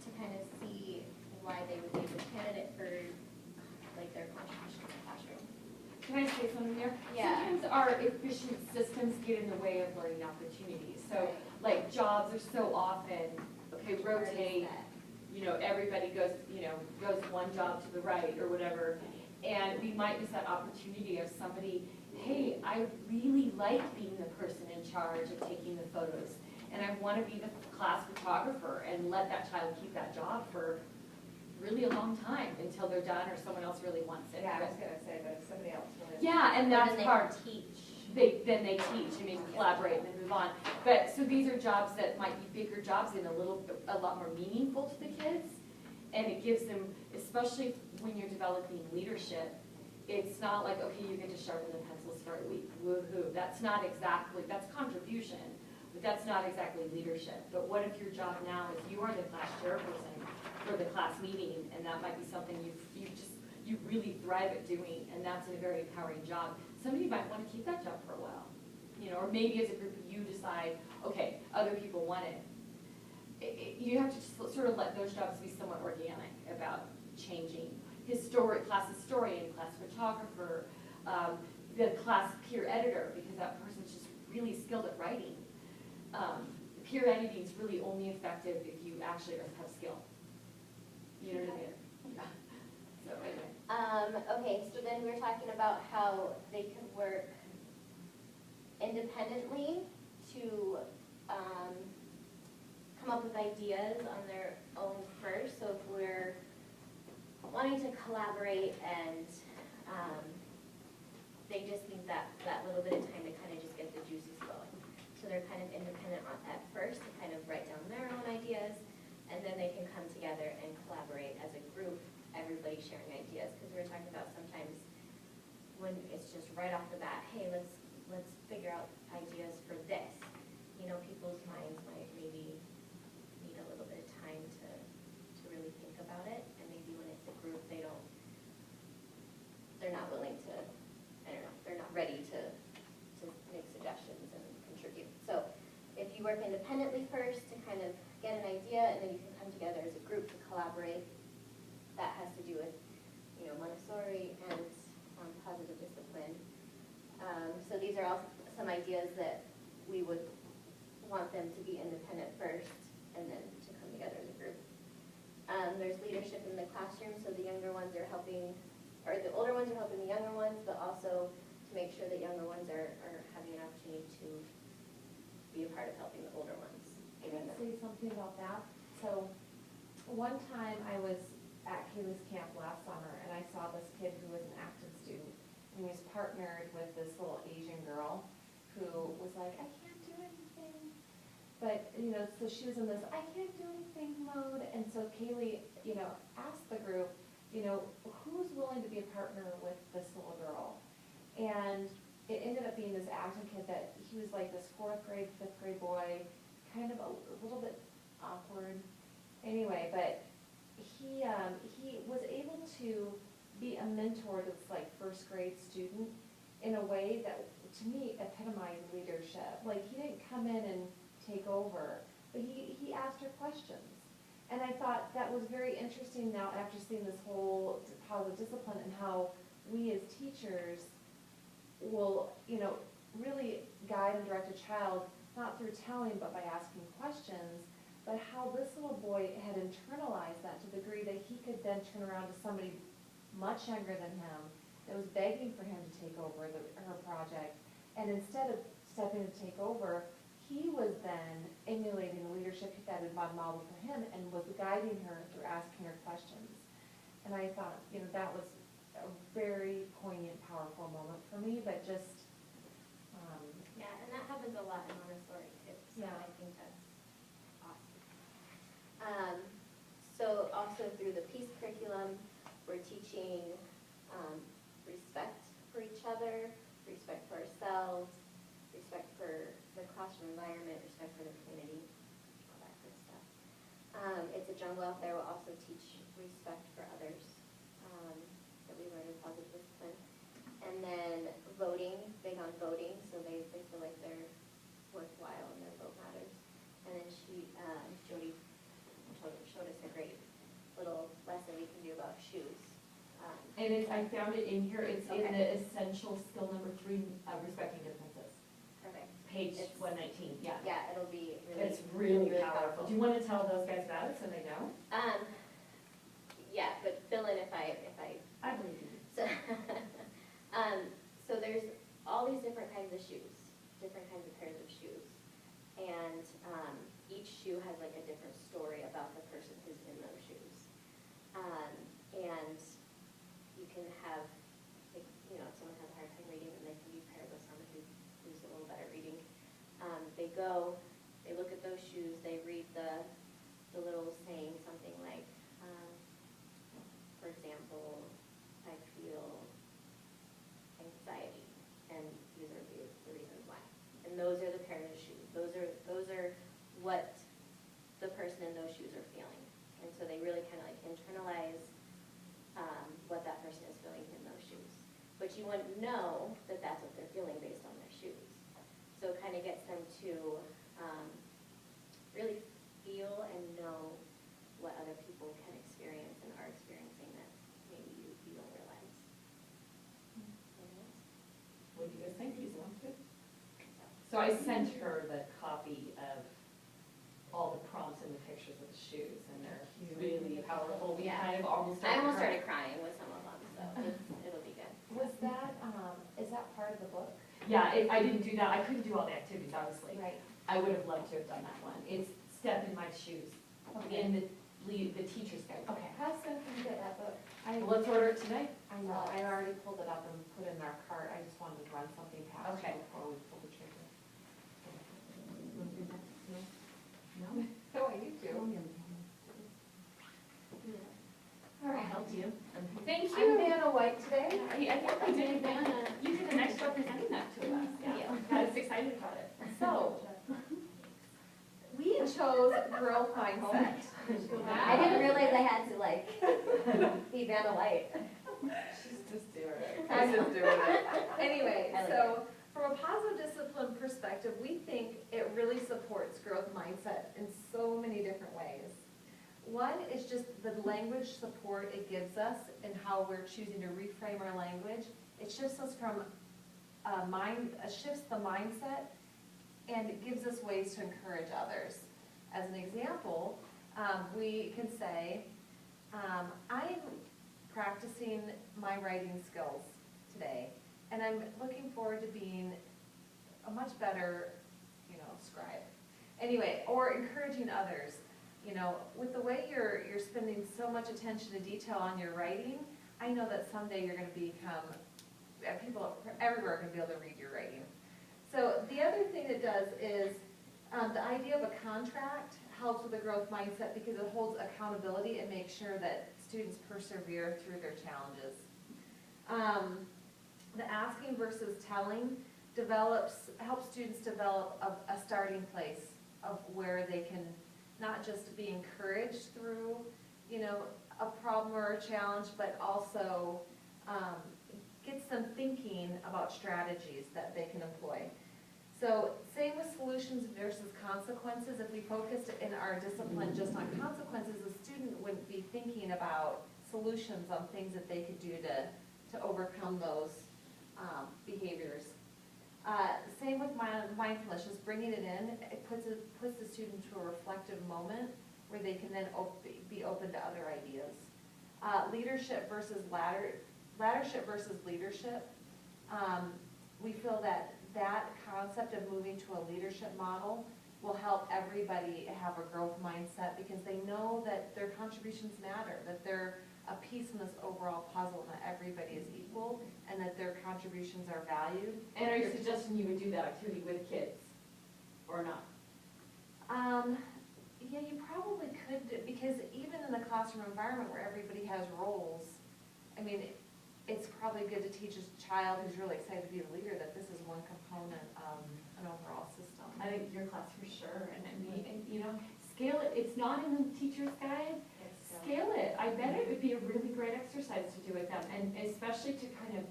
to kind of see why they would be a good candidate for like their contribution in the classroom. Can I say something there? Yeah. Sometimes our efficient systems get in the way of learning opportunities. So like jobs are so often, okay, rotate, you know, everybody goes, you know, goes one job to the right or whatever. And we might miss that opportunity of somebody, hey, I really like being the person in charge of taking the photos. And I want to be the class photographer and let that child keep that job for really a long time until they're done or someone else really wants it. Yeah, I was gonna say, but if somebody else wanted. Yeah, and Or that's then they part. teach. Then they teach and maybe collaborate and then move on. But, so these are jobs that might be bigger jobs and a lot more meaningful to the kids. And it gives them, especially when you're developing leadership, it's not like, okay, you get to sharpen the pencils for a week, woo-hoo. That's not exactly, that's contribution, but that's not exactly leadership. But what if your job now is you are the class chairperson for the class meeting, and that might be something you really thrive at doing, and that's a very empowering job. Somebody might want to keep that job for a while, you know, or maybe as a group you decide, okay, other people want it. You have to just sort of let those jobs be somewhat organic about changing. Class historian, class photographer, the class peer editor, because that person's just really skilled at writing. Peer editing is really only effective if you actually have skill. You know what I mean? Yeah. So anyway. Okay, so then we were talking about how they could work independently to come up with ideas on their own first. So if we're wanting to collaborate and they just need that little bit of time to kind of just get the juices flowing. So they're kind of independent at first to kind of write down their own ideas, and then they can come together and collaborate as a group, everybody sharing ideas. Because we were talking about sometimes when it's just right off the bat, hey, let's figure out ideas for this. You know, people's minds might maybe need a little bit of time to really think about it, and maybe when it's a group, they're not willing to, I don't know, they're not ready to make suggestions and contribute. So if you work independently first to kind of get an idea, and then you can come together as a group to collaborate, that has to do with, you know, Montessori and positive discipline. So these are all some ideas that we would want them to be independent first, and then to come together as a group. There's leadership in the classroom, so the younger ones are helping, or the older ones are helping the younger ones, but also to make sure that younger ones are having an opportunity to be a part of helping the older ones. Can I say something about that? So, one time I was at Kaylee's camp last summer, and I saw this kid who was an active student, and he was partnered with this little Asian girl who was like, I can't do anything. But, you know, so she was in this, I can't do anything mode, and so Kaylee, you know, asked the group, you know, who's willing to be a partner with this little girl? And it ended up being this active kid that he was like this 4th grade, 5th grade boy, kind of a little bit awkward. Anyway, but he was able to be a mentor to this like 1st grade student in a way that to me epitomized leadership. Like he didn't come in and take over, but he asked her questions. And I thought that was very interesting now after seeing this whole positive discipline and how we as teachers will, you know, really guide and direct a child, not through telling, but by asking questions, but how this little boy had internalized that to the degree that he could then turn around to somebody much younger than him that was begging for him to take over her project. And instead of stepping to take over, he was then emulating the leadership that had been modeled for him and was guiding her through asking her questions. And I thought, you know, that was a very poignant, powerful moment for me, but just, Yeah, and that happens a lot in Montessori too, so Yeah. I think that's awesome. So also through the PEACE curriculum, we're teaching respect for each other, respect for ourselves, respect for the classroom environment, respect for the community, all that good stuff. It's the jungle out there will also teach respect for others, that we learn in positive discipline. And then voting, big on voting, so they feel like they're worthwhile and their vote matters. And then Jody showed us a great little lesson we can do about shoes. And I found it in here, it's in the essential skill number 3, respecting differences. Perfect. Page It's- 119, yeah. Yeah, it'll be really. It's really powerful. Do you want to tell those guys about it so they know? Yeah, but fill in if I. I believe you. So, so there's all these different kinds of shoes, different kinds of pairs of shoes. And each shoe has like a different story about the person who's in those shoes. And you can have, like, if someone has a hard time reading, then they can be paired with someone who's a little better reading. They look at those shoes, they read the little saying, something like, for example, I feel anxiety, and these are the reasons why. And those are the pairs of shoes. Those are what the person in those shoes are feeling. And so they really kind of like internalize what that person is feeling in those shoes. But you wouldn't know that that's what they're feeling based on their shoes. So it kind of gets them to really feel and know what other people can experience and are experiencing that maybe you don't realize. What do you guys think? You want to? So I sent her the copy of all the prompts and the pictures of the shoes, and they're really powerful. We kind of almost I almost crying. started crying with some of them, so it'll be good. Was that, is that part of the book? Yeah, I didn't do that. I couldn't do all the activities, obviously. Right. I would have loved to have done that one. It's Step in My Shoes in the teacher's guide. Okay. How soon can you get that book? Well, let's order it tonight. I know, I already pulled it up and put it in our cart, I just wanted to run something past Okay. you before we pull the trigger. Want to do that? No? Oh, you do. All right, help you. Thank I'm Vanna White today. I think you did an nice job presenting that to us. Yeah, I was excited about it. So, we chose growth mindset. I didn't realize I had to be Vanna White. She's just doing it. I'm just doing it. Anyway, I like so from a positive discipline perspective, we think it really supports growth mindset in so many different ways. One is just the language support it gives us and how we're choosing to reframe our language. It shifts us from shifts the mindset, and it gives us ways to encourage others. As an example, we can say, I'm practicing my writing skills today, and I'm looking forward to being a much better, scribe. Anyway, or encouraging others. With the way you're spending so much attention to detail on your writing, I know that someday you're going to become, people everywhere are going to be able to read your writing. So the other thing it does is the idea of a contract helps with the growth mindset because it holds accountability and makes sure that students persevere through their challenges. The asking versus telling helps students develop a starting place of where they can not just be encouraged through, a problem or a challenge, but also gets them thinking about strategies that they can employ. So same with solutions versus consequences. If we focused in our discipline just on consequences, the student wouldn't be thinking about solutions on things that they could do to overcome those behaviors. Same with mindfulness, just bringing it in, it puts the student to a reflective moment where they can then be open to other ideas. Leadership versus leadership. We feel that concept of moving to a leadership model will help everybody have a growth mindset because they know that their contributions matter, that they're a piece in this overall puzzle, and that everybody is equal, and that their contributions are valued. And are you suggesting you would do that activity with kids, or not? Yeah, you probably could, because even in the classroom environment where everybody has roles, it's probably good to teach a child who's really excited to be a leader that this is one component of an overall system. I think your class for sure, and scale it, it's not in the teacher's guide, scale it. I bet it would be a really great exercise to do with them, and especially to kind of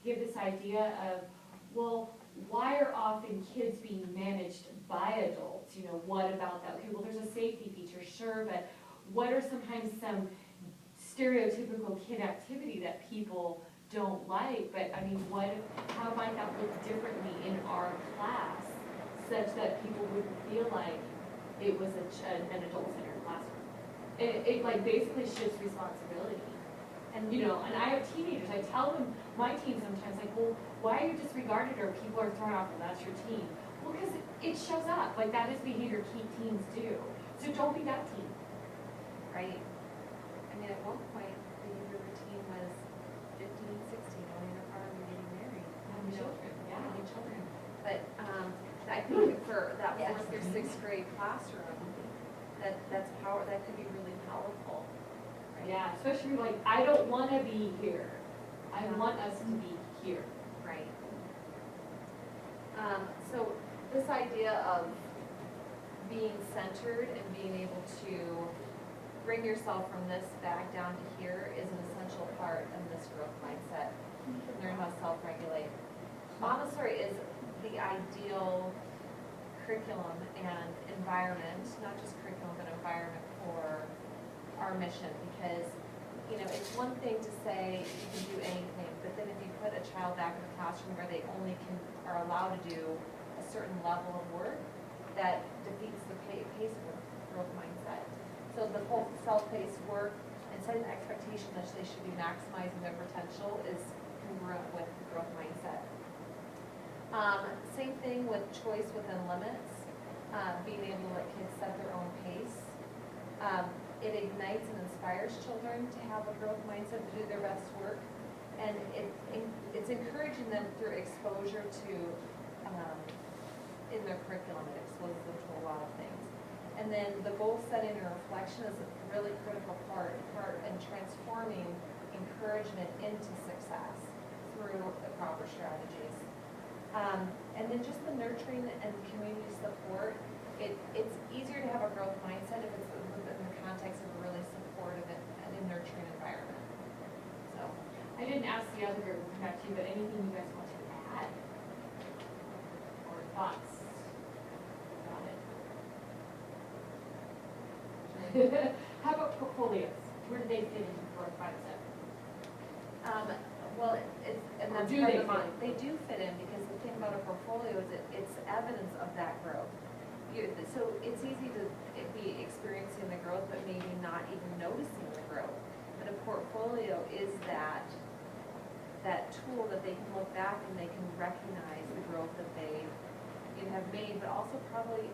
give this idea of, well, why are often kids being managed by adults? You know, what about that? Okay, well, there's a safety feature, sure, but what are sometimes some stereotypical kid activity that people don't like? But I mean, how might that look differently in our class such that people wouldn't feel like it was an adult-centered classroom? It like basically shifts responsibility. And, you know, and I have teenagers, I tell them, my teen sometimes, like, well, why are you disregarded or people are thrown off, well, that's your teen? Well, because it shows up, like, that is behavior teens do. So don't be that teen. Right? I mean, at one point, the younger routine was 15, 16, owning a farm and getting married. Having children, yeah. Having children. But, I think for that fourth through sixth grade classroom, that could be really powerful. Right? Yeah, especially like, I don't want to be here. I want us to be here. Right. So this idea of being centered and being able to bring yourself from this back down to here is an essential part of this growth mindset. Learn how to self-regulate. Montessori is the ideal curriculum and environment, not just curriculum, but environment for our mission, because, you know, it's one thing to say you can do anything, but then if you put a child back in the classroom where they only are allowed to do a certain level of work, that defeats the pace of the growth mindset. So the whole self-paced work and setting the expectation that they should be maximizing their potential is congruent with the growth mindset. Same thing with choice within limits, being able to let kids set their own pace. It ignites and inspires children to have a growth mindset, to do their best work. And it's encouraging them through exposure to, in their curriculum, it exposes them to a lot of things. And then the goal setting and reflection is a really critical part in transforming encouragement into success through the proper strategies. And then just the nurturing and community support, it's easier to have a growth mindset if it's within the context of a really supportive and nurturing environment. So, I didn't ask the other group, we'll come back to you, but anything you guys want to add? Or thoughts about it? How about portfolios? Where do they fit into growth mindset? well, and Or that's do part they of the fit in? They do fit in, because the thing about a portfolio is it's evidence of that growth. So it's easy to be experiencing the growth, but maybe not even noticing the growth. But a portfolio is that tool that they can look back and they can recognize the growth that they have made, but also probably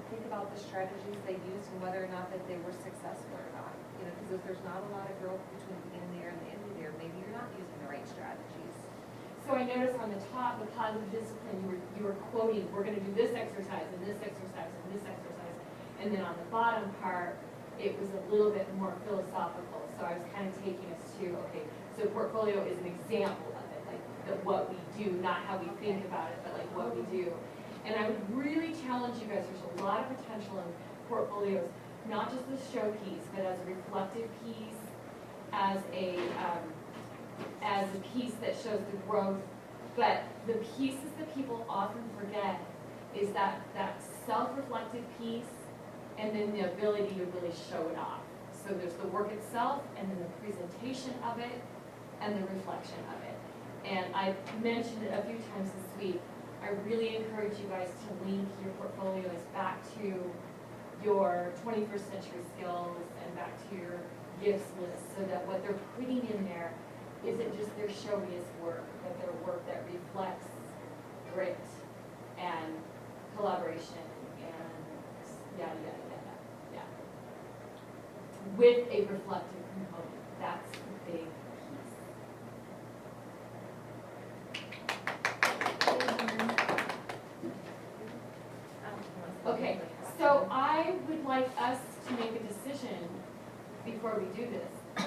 think about the strategies they used and whether or not that they were successful or not. You know, because if there's not a lot of growth between the beginning of the year and the end of the year, maybe you're not using the right strategies. So I noticed on the top, the positive discipline, you were quoting, we're gonna do this exercise and this exercise and this exercise. And then on the bottom part, it was a little bit more philosophical. So I was kind of taking us to, okay, so portfolio is an example of it, like what we do, not how we think about it, but like what we do. And I would really challenge you guys, there's a lot of potential in portfolios, not just the showpiece, but as a reflective piece, as a piece that shows the growth. But the pieces that people often forget is that self-reflective piece and then the ability to really show it off. So there's the work itself and then the presentation of it and the reflection of it. And I mentioned it a few times this week. I really encourage you guys to link your portfolios back to your 21st century skills and back to your gifts list, so that what they're putting in there isn't just their showiest work, but their work that reflects grit and collaboration and yada, yada, yada, yeah. With a reflective component, that's the big piece. Okay, so I would like us to make a decision before we do this.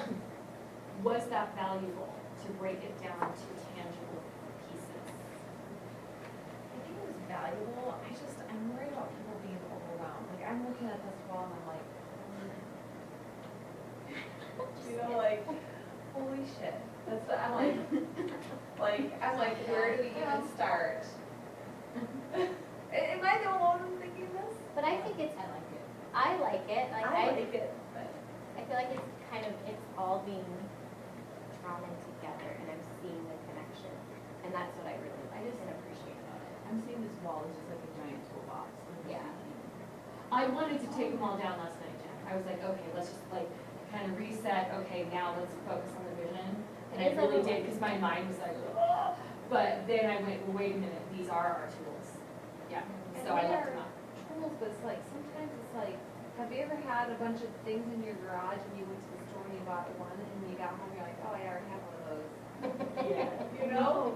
Was that valuable to break it down to tangible pieces? I think it was valuable. I'm worried about people being overwhelmed. Like, I I'm looking at this wall and I'm like, you know, holy shit. That's what I'm like, where do we even start? Am I the only one thinking this? But I think it's, I like it, like, I like it, but. I feel like it's kind of, it's all being drawn in together, and I'm seeing the connection, and that's what I really like and appreciate about it. I'm seeing this wall as just like a giant toolbox. Yeah. I wanted to take them all down last night, Jen. I was like, okay, let's just like kind of reset, okay, now let's focus on the vision. And I really did, because my mind was like, oh, but then I went, well, wait a minute, these are our tools. Yeah, so I left them up. Tools, but it's like, sometimes it's like, have you ever had a bunch of things in your garage and you went to the store and you bought one and you got home, you're like, oh, I already have one of those. Yeah. You know?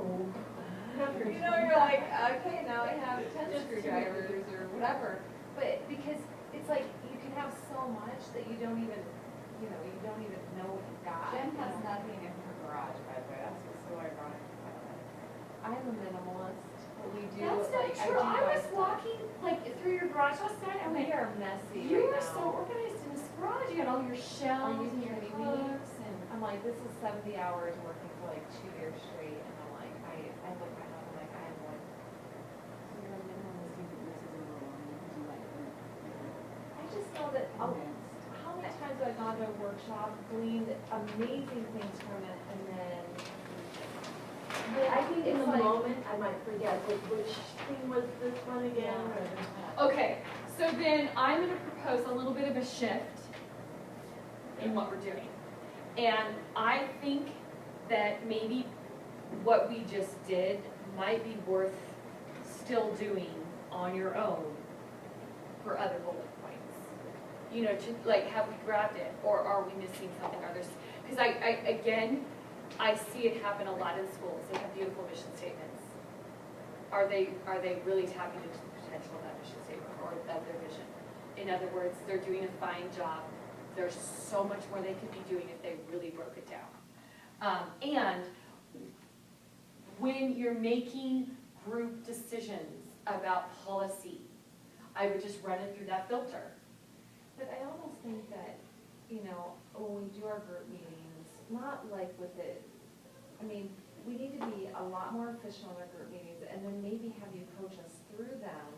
You know, you're like, okay, now I have 10 screwdrivers or whatever. But because it's like, you can have so much that you don't even, you don't even know what you've got. Jen has nothing in her garage, by the way, that's what's so ironic about it. I'm a minimalist, but we do, That's not like, true. I buy was stuff. walking like through your garage last night, and We are messy you right are so now. organized in this garage. You got all your shelves and your hooks and. I'm like, this is 70 hours working for like 2 years straight, and I'm like, I look at my house, I'm like, I am one. So you're a minimalist, you think this is a little long, because you like them. I just know that, how many times have I gone to a workshop, gleaned amazing things from it, and then. But I think in it's the like- moment, I might forget, like, which thing was this one again, or. Okay, so then I'm gonna propose a little bit of a shift in what we're doing. And I think that maybe what we just did might be worth still doing on your own for other bullet points. You know, to like, have we grabbed it, or are we missing something? Are there, because I see it happen a lot in schools. They have beautiful mission statements. Are they really tapping into the potential of that mission statement or of their vision? In other words, they're doing a fine job. There's so much more they could be doing if they really broke it down. And when you're making group decisions about policy, I would just run it through that filter. But I almost think that, when we do our group meetings, not like with it, we need to be a lot more efficient on our group meetings, and then maybe have you coach us through them,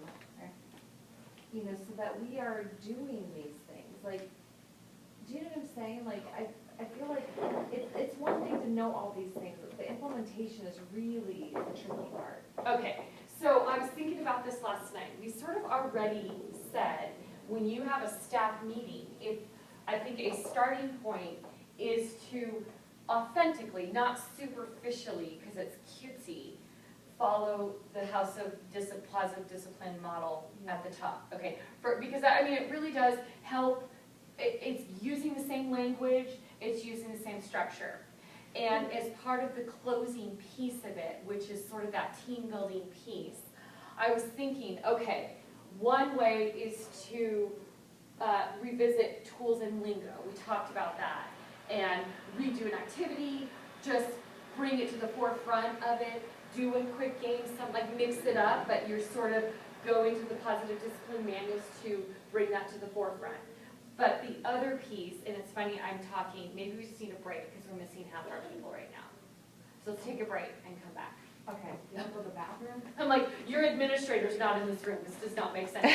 so that we are doing these things, like, do you know what I'm saying? Like, I feel like it's one thing to know all these things, but the implementation is really the tricky part. Okay, so I was thinking about this last night. We sort of already said, when you have a staff meeting, I think a starting point is to authentically, not superficially, because it's cutesy, follow the House of Positive Discipline model at the top. Okay, because it really does help. It's using the same language, it's using the same structure. And as part of the closing piece of it, which is sort of that team building piece, I was thinking, okay, one way is to revisit tools and lingo. We talked about that. And redo an activity, just bring it to the forefront of it, do a quick game, mix it up, but you're sort of going to the positive discipline manuals to bring that to the forefront. But the other piece, and it's funny, I'm talking, maybe we just need a break because we're missing half our people right now. So let's take a break and come back. Okay, you want to go to the bathroom? I'm like, your administrator's not in this room. This does not make sense.